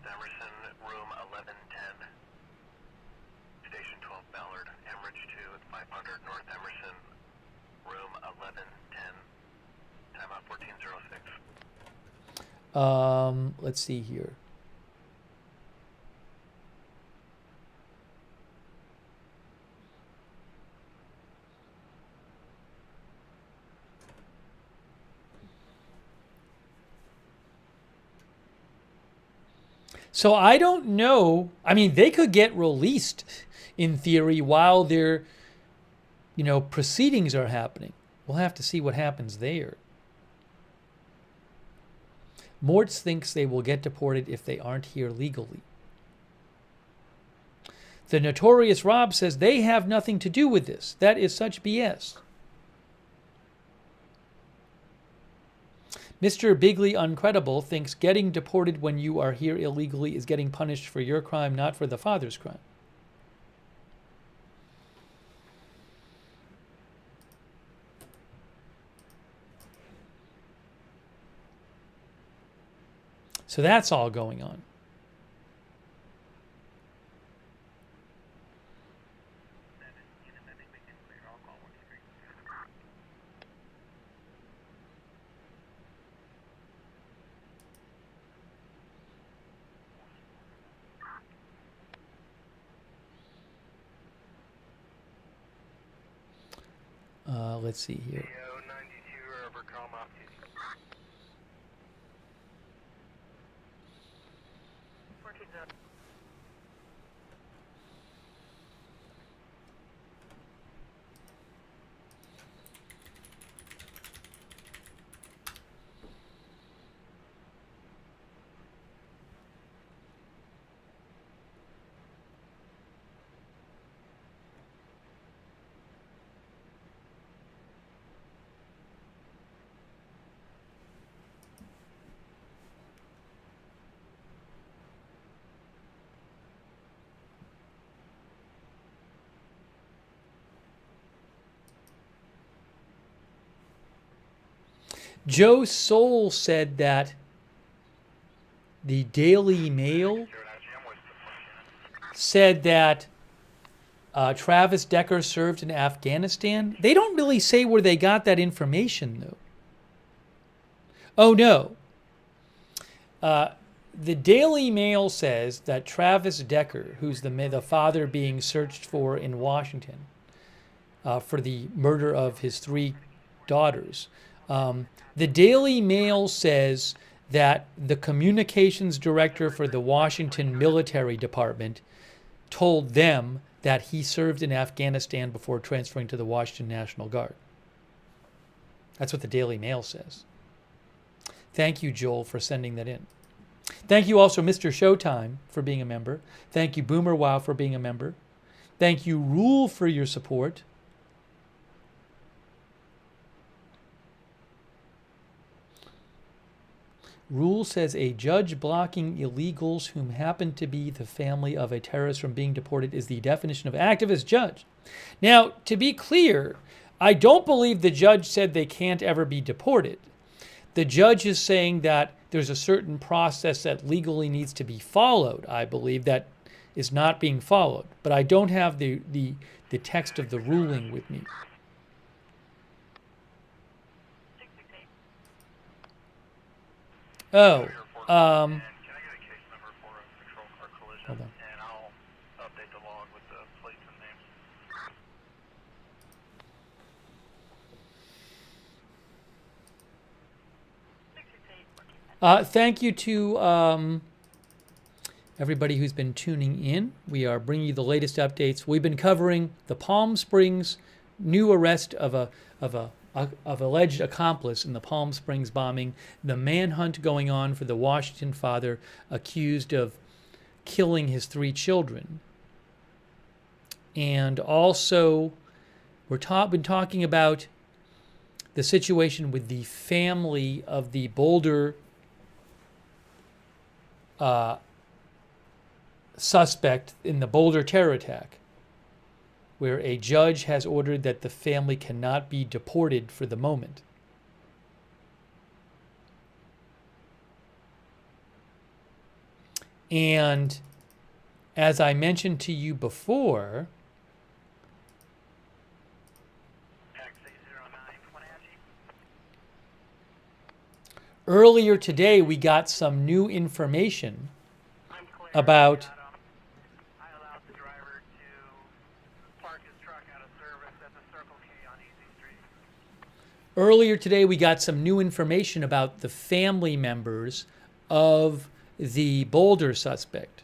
Let's see here. So I don't know. I mean, they could get released in theory while their, proceedings are happening. We'll have to see what happens there. Mortz thinks they will get deported if they aren't here legally. The Notorious Rob says they have nothing to do with this. That is such BS. Mr. Bigley Uncredible thinks getting deported when you are here illegally is getting punished for your crime, not for the father's crime. So that's all going on. Let's see here. Joe Soul said that the Daily Mail said that Travis Decker served in Afghanistan. They don't really say where they got that information, though. Oh, no. The Daily Mail says that Travis Decker, who's the father being searched for in Washington for the murder of his 3 daughters, the Daily Mail says that the communications director for the Washington Military Department told them that he served in Afghanistan before transferring to the Washington National Guard. That's what the Daily Mail says. Thank you, Joel, for sending that in. Thank you also, Mr. Showtime, for being a member. Thank you, Boomer Wow, for being a member. Thank you, Rule, for your support. Rule says a judge blocking illegals whom happen to be the family of a terrorist from being deported is the definition of activist judge. Now, to be clear, I don't believe the judge said they can't ever be deported. The judge is saying that there's a certain process that legally needs to be followed, I believe, that is not being followed. But I don't have the text of the ruling with me. Oh, Can I get a case number for a patrol car collision? Hold on. And I'll update the log with the plates and names. Thank you to everybody who's been tuning in. We are bringing you the latest updates. We've been covering the Palm Springs new arrest of alleged accomplice in the Palm Springs bombing, the manhunt going on for the Washington father accused of killing his 3 children. And also, we've been talking about the situation with the family of the Boulder suspect in the Boulder terror attack, where a judge has ordered that the family cannot be deported for the moment. And as I mentioned to you before, Earlier today, we got some new information I'm clear. about. I allowed the driver to park his truck out of service at the Circle K on Easy Street. Earlier today, we got some new information about the family members of the Boulder suspect.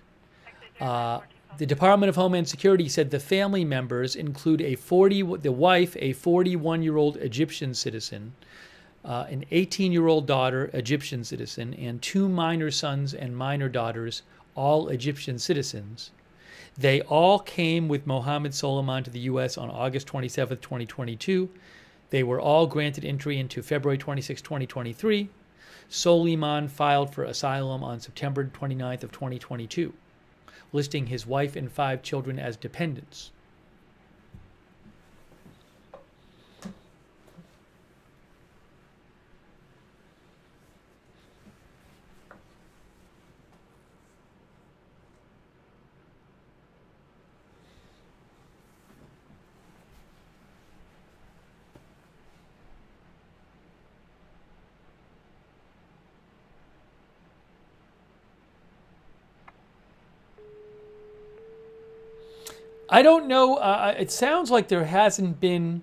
The Department of Homeland Security said the family members include the wife, a 41-year-old Egyptian citizen, an 18-year-old daughter, Egyptian citizen, and 2 minor sons and minor daughters, all Egyptian citizens. They all came with Mohammed Soliman to the U.S. on August 27, 2022. They were all granted entry into February 26, 2023. Soliman filed for asylum on September 29th of 2022, listing his wife and 5 children as dependents. I don't know. It sounds like there hasn't been.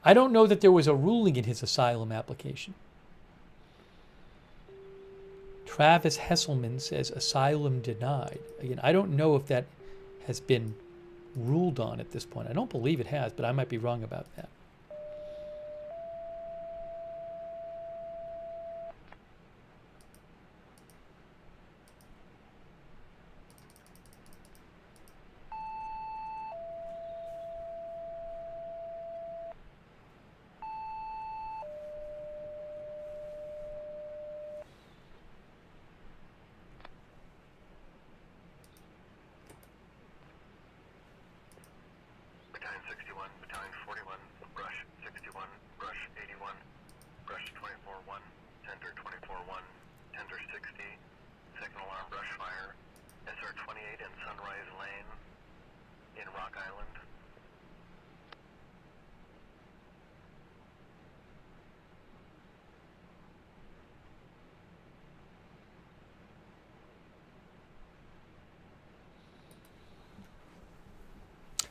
I don't know that there was a ruling in his asylum application. Travis Hesselman says asylum denied. Again, I don't know if that has been ruled on at this point. I don't believe it has, but I might be wrong about that. Battalion 61, Battalion 41, Brush 61, Brush 81, Brush 24-1, Tender 24-1, Tender 60, second alarm brush fire, SR 28 in Sunrise Lane in Rock Island.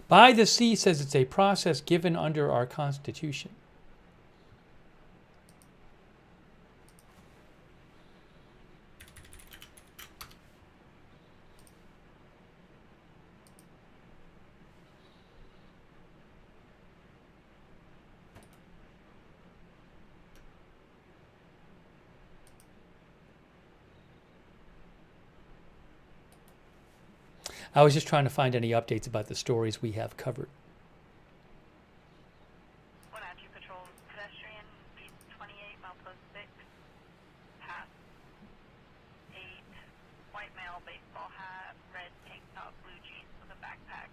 By the Sea says it's a process given under our Constitution. I was just trying to find any updates about the stories we have covered. Wenatchee Patrol pedestrian, beat 28, milepost 6, pass 8, white male, baseball hat, red tank top, blue jeans with a backpack,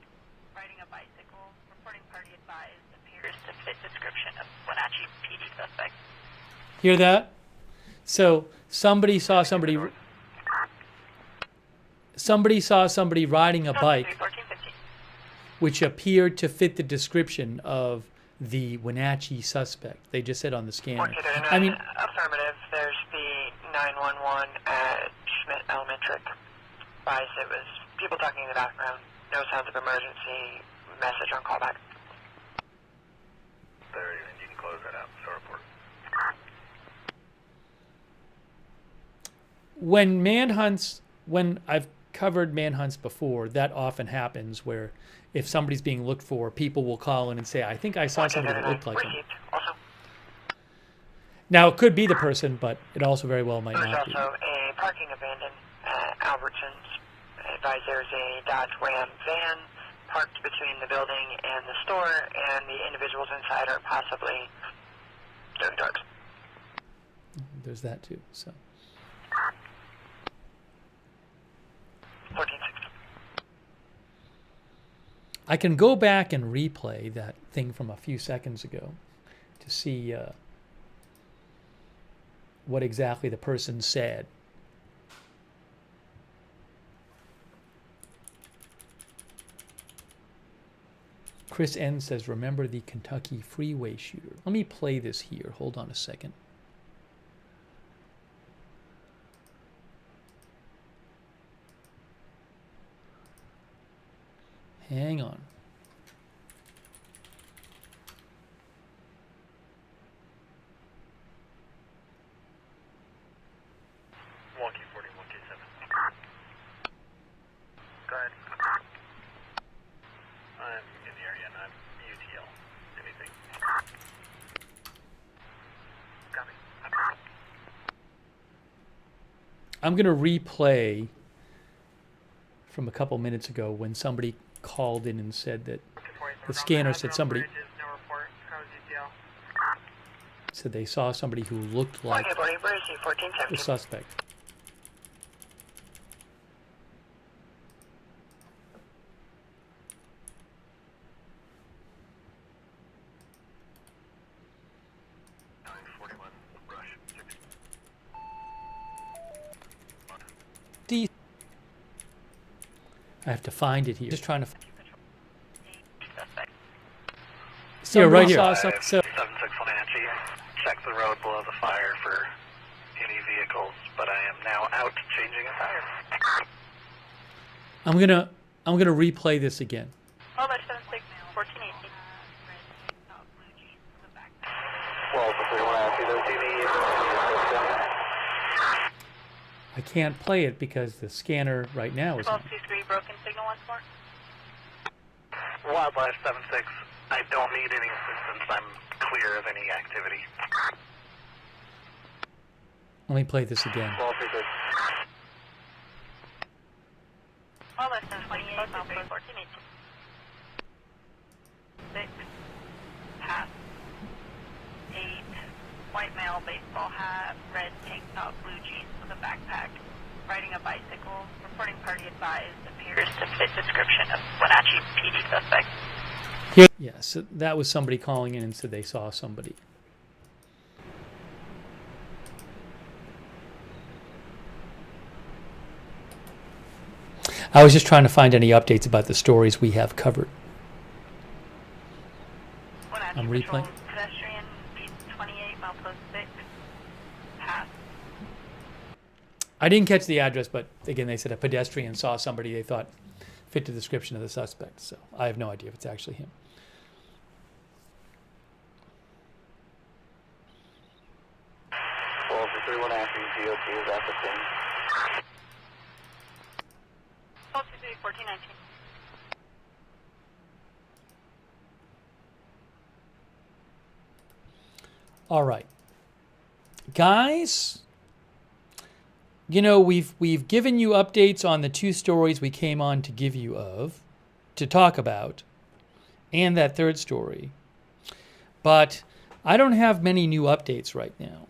riding a bicycle, reporting party advised, appears to fit description of Wenatchee PD suspect. Hear that? So somebody saw somebody riding a bike, which appeared to fit the description of the Wenatchee suspect. They just said on the scanner. I mean, affirmative. There's the 911 at Schmidt Elementary. Advised it was people talking in the background. No sounds of emergency. Message on callback. There, you can close that out. So report. when I've covered manhunts before, that often happens where if somebody's being looked for, people will call in and say, I think I saw somebody that looked like him. Now, it could be the person, but it also very well might There's not be. also a parking abandoned at Albertsons. Advised there's a Dodge Ram van parked between the building and the store, and the individuals inside are possibly doing drugs. There's that too. So 14-6. I can go back and replay that thing from a few seconds ago to see what exactly the person said. Chris N says, remember the Kentucky freeway shooter. Let me play this here. Hold on a second. Hang on. Wonky 40, Wonky 7. Go ahead. I'm in the area and I'm UTL. Anything? Copy. I'm going to replay from a couple minutes ago when somebody called in and said that the scanner said somebody No report. How's UTL? said they saw somebody who looked like Okay, buddy, where is he? the 1470. suspect. D. I have to find it here. Just trying to. Yeah, right here. So, 76 Wenatchee. Check the road below the fire for any vehicles, but I am now out changing a tire. I'm gonna replay this again. Oh, that's 76, 1480. Well, if we want to see those TV, I can't play it because the scanner right now is on. 1223, broken signal once more. Wildlife 76. I don't need any assistance. I'm clear of any activity. Let me play this again. 1236. Oh, that's 28, 1480. 6, half, 8, white male, baseball hat, red tank top, blue jeans with a backpack, riding a bicycle, reporting party advised, appears to fit description of Wenatchee PD suspect. Yeah, so that was somebody calling in and said they saw somebody. I was just trying to find any updates about the stories we have covered. Wenatchee I'm Patrol replaying. pedestrian, beat 28, milepost 6, pass. I didn't catch the address, but again, they said a pedestrian saw somebody they thought fit the description of the suspect. So I have no idea if it's actually him. Well, for 31 DOT is at the scene. 1223, 1419. All right, guys. You know, we've given you updates on the two stories we came on to give you to talk about, and that third story. But I don't have many new updates right now.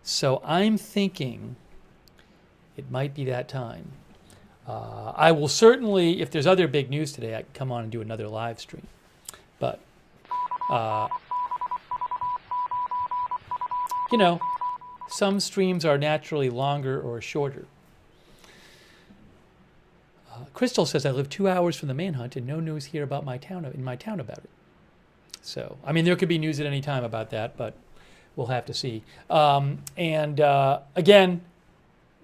So I'm thinking it might be that time. I will certainly, if there's other big news today, I can come on and do another live stream. But, you know, some streams are naturally longer or shorter. Crystal says, I live 2 hours from the Manhunt and no news here about in my town about it. So, I mean, there could be news at any time about that, but we'll have to see. Again,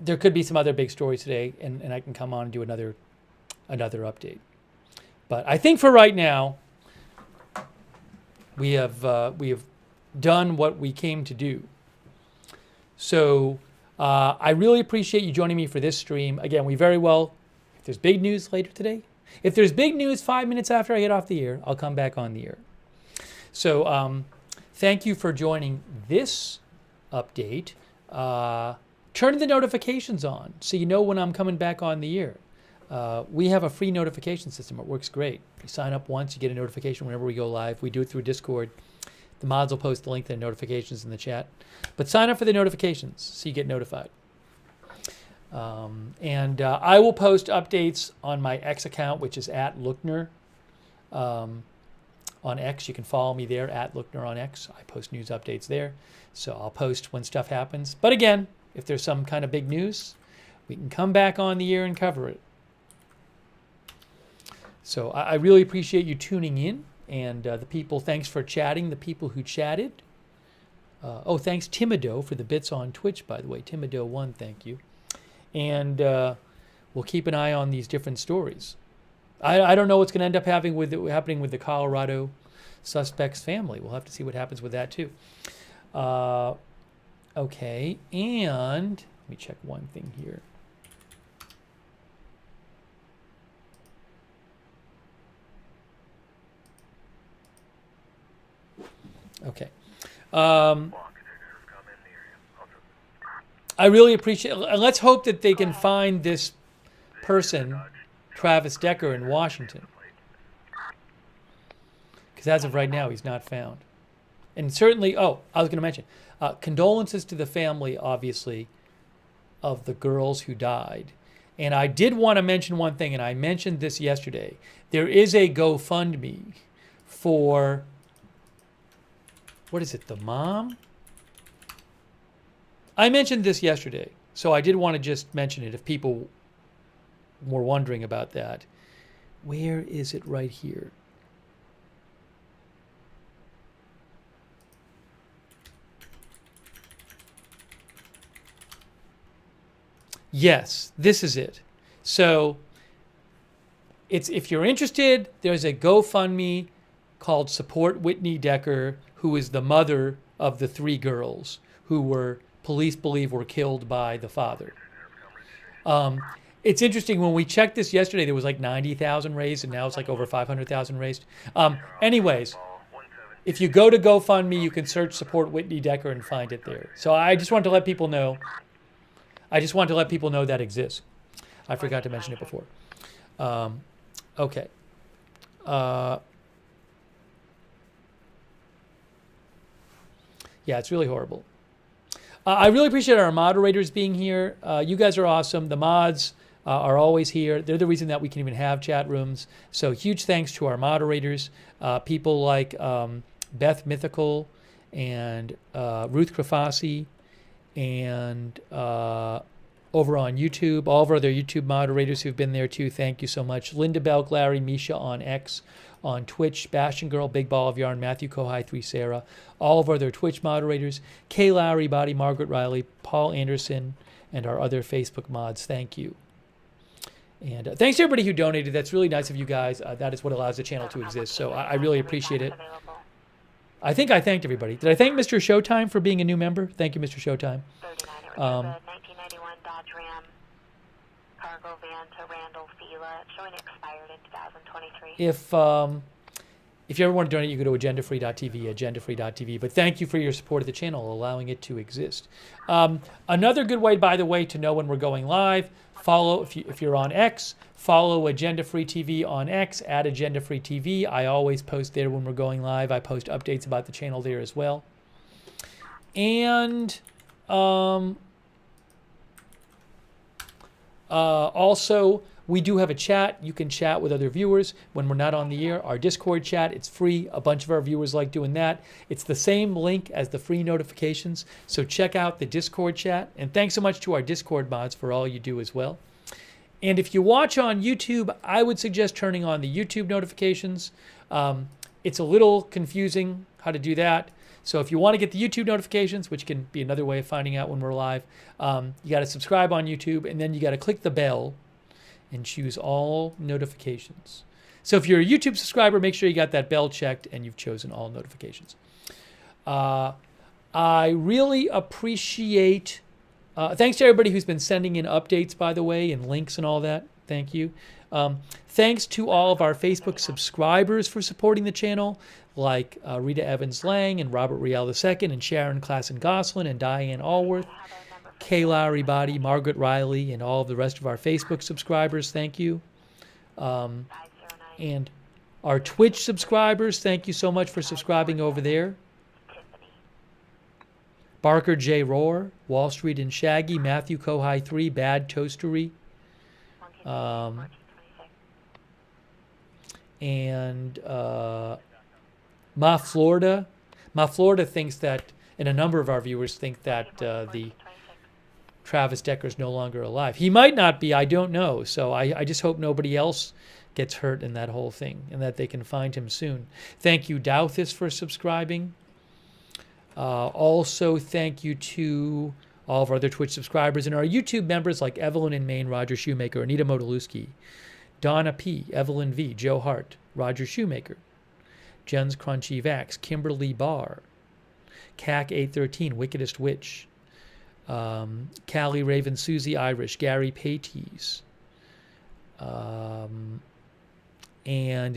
there could be some other big stories today, and I can come on and do another update. But I think for right now, we have done what we came to do. So I really appreciate you joining me for this stream. Again, if there's big news later today, if there's big news 5 minutes after I get off the air, I'll come back on the air. So thank you for joining this update. Turn the notifications on so you know when I'm coming back on the air. We have a free notification system. It works great. You sign up once, you get a notification whenever we go live. We do it through Discord. The mods will post the link to the notifications in the chat. But sign up for the notifications so you get notified. I will post updates on my X account, which is @Lookner. On X, you can follow me there, @Lookner on X. I post news updates there. So I'll post when stuff happens. But again, if there's some kind of big news, we can come back on the air and cover it. So I really appreciate you tuning in. And the people, thanks for chatting, the people who chatted. Thanks Timido for the bits on Twitch, by the way. Timido1, thank you. And we'll keep an eye on these different stories. I don't know what's going to end up happening with the Colorado suspect's family. We'll have to see what happens with that too. Okay, and let me check one thing here. Okay. I really appreciate. Let's hope that they can find this person, Travis Decker, in Washington. Because as of right now, he's not found. And certainly, I was going to mention, condolences to the family, obviously, of the girls who died. And I did want to mention one thing, and I mentioned this yesterday. There is a GoFundMe for, what is it, the mom? I mentioned this yesterday, so I did want to just mention it if people were wondering about that. Where is it right here? Yes, this is it. So if you're interested, there's a GoFundMe called Support Whitney Decker, who is the mother of the 3 girls who police believe were killed by the father. It's interesting, when we checked this yesterday, there was like 90,000 raised, and now it's like over 500,000 raised. Anyways, if you go to GoFundMe, you can search Support Whitney Decker and find it there. So I just wanted to let people know. That exists. I forgot to mention it before. Okay. Yeah, it's really horrible. I really appreciate our moderators being here. You guys are awesome. The mods are always here. They're the reason that we can even have chat rooms. So huge thanks to our moderators, people like Beth Mythical and Ruth Krafasi, and over on YouTube, all of our other YouTube moderators who've been there too. Thank you so much. Linda Belk, Larry, Misha on X, on Twitch, Bastion Girl, Big Ball of Yarn, Matthew Kohai, 3 Sarah, all of our other Twitch moderators, Kay Lowry, Body, Margaret Riley, Paul Anderson, and our other Facebook mods. Thank you. And thanks to everybody who donated. That's really nice of you guys. That is what allows the channel to exist. So I really appreciate it. I think I thanked everybody. Did I thank Mr. Showtime for being a new member? Thank you, Mr. Showtime. 1991 Dodge Ram cargo van to Randall Fila, showing expired in 2023. If you ever want to donate, you go to agendafree.tv, agendafree.tv. But thank you for your support of the channel, allowing it to exist. Another good way, by the way, to know when we're going live, follow, if you're on X, follow Agenda Free TV on X, at Agenda Free TV. I always post there when we're going live. I post updates about the channel there as well. And also, we do have a chat. You can chat with other viewers when we're not on the air. Our Discord chat, it's free. A bunch of our viewers like doing that. It's the same link as the free notifications. So check out the Discord chat. And thanks so much to our Discord mods for all you do as well. And if you watch on YouTube, I would suggest turning on the YouTube notifications. It's a little confusing how to do that. So if you want to get the YouTube notifications, which can be another way of finding out when we're live, you got to subscribe on YouTube, and then you got to click the bell and choose all notifications. So if you're a YouTube subscriber, make sure you got that bell checked and you've chosen all notifications. I really appreciate, thanks to everybody who's been sending in updates, by the way, and links and all that. Thank you. Thanks to all of our Facebook subscribers for supporting the channel, like Rita Evans-Lang and Robert Rial II and Sharon Klassen-Goslin and Diane Allworth, Kay Lowry Body, Margaret Riley, and all of the rest of our Facebook subscribers. Thank you. And our Twitch subscribers, thank you so much for subscribing over there. Barker J. Rohr, Wall Street and Shaggy, Matthew Kohai 3, Bad Toastery. And Ma Florida. Ma Florida thinks that, and a number of our viewers think that the Travis Decker is no longer alive. He might not be, I don't know. So I just hope nobody else gets hurt in that whole thing and that they can find him soon. Thank you, Douthis, for subscribing. Also, thank you to all of our other Twitch subscribers and our YouTube members like Evelyn in Maine, Roger Shoemaker, Anita Modolewski, Donna P., Evelyn V., Joe Hart, Roger Shoemaker, Jen's Crunchy Vax, Kimberly Barr, CAC 813, Wickedest Witch, Callie Raven, Susie Irish, Gary Pates, and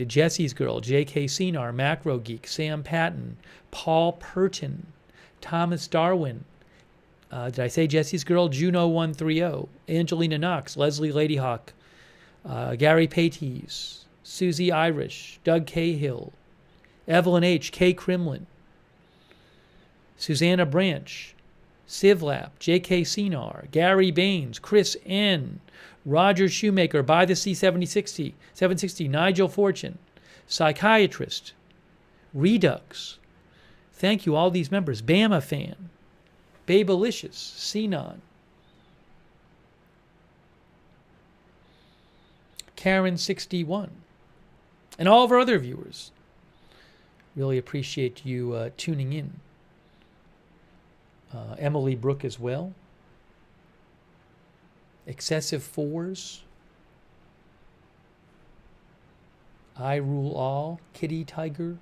Jesse's Girl, J.K. Senar, Macro Geek, Sam Patton, Paul Purton, Thomas Darwin, did I say Jesse's Girl? Juno 130, Angelina Knox, Leslie Ladyhawk, Gary Pates, Susie Irish, Doug Cahill, Evelyn H., Kay Crimlin, Susanna Branch, Sivlap, J.K. Senar, Gary Baines, Chris N., Roger Shoemaker, By the C760, 760, Nigel Fortune, Psychiatrist, Redux. Thank you, all these members. Bama Fan, Babelicious, Sinon, Karen61, and all of our other viewers. Really appreciate you tuning in. Emily Brooke as well. Excessive Fours. I Rule All. Kitty Tiger.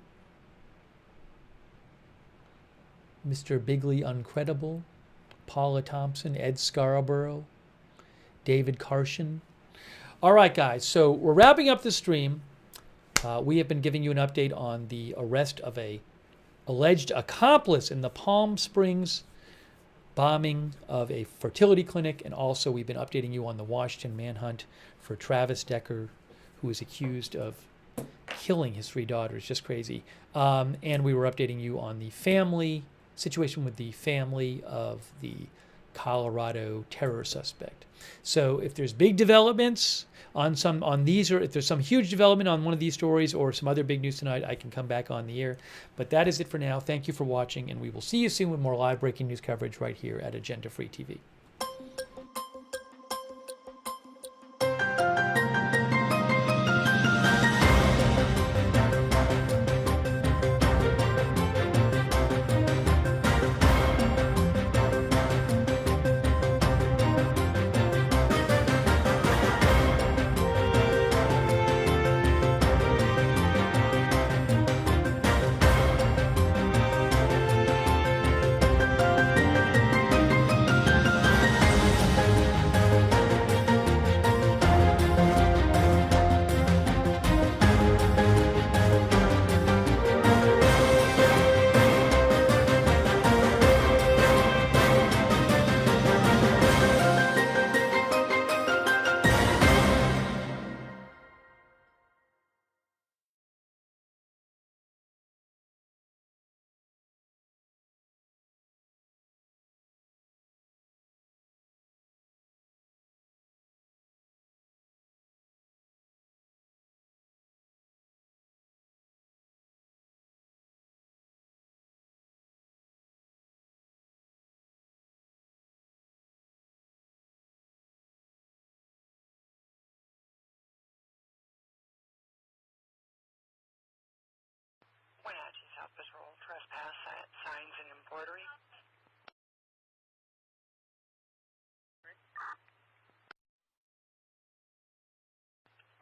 Mr. Bigley Uncredible. Paula Thompson. Ed Scarborough. David Karshan. All right, guys. So we're wrapping up the stream. We have been giving you an update on the arrest of a alleged accomplice in the Palm Springs bombing of a fertility clinic, and also we've been updating you on the Washington manhunt for Travis Decker, who is accused of killing his 3 daughters. Just crazy. And we were updating you on the family situation with the family of the Colorado terror suspect. So if there's big developments on these, or if there's some huge development on one of these stories or some other big news tonight, I can come back on the air. But that is it for now. Thank you for watching, and we will see you soon with more live breaking news coverage right here at Agenda Free TV. Wenatchee South Patrol, trespass at signs and embroidery.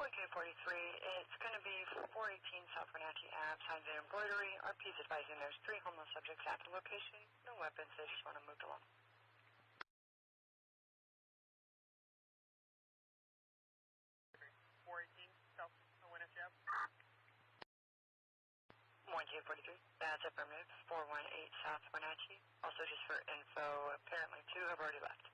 .43, it's going to be 418 South Wenatchee Ave, signs and embroidery. RP's advising there's 3 homeless subjects at the location. No weapons, they just want to move along. 418 South Wenatchee Ave. 1243, that's affirmative. 418 South Wenatchee. Also, just for info, apparently 2 have already left.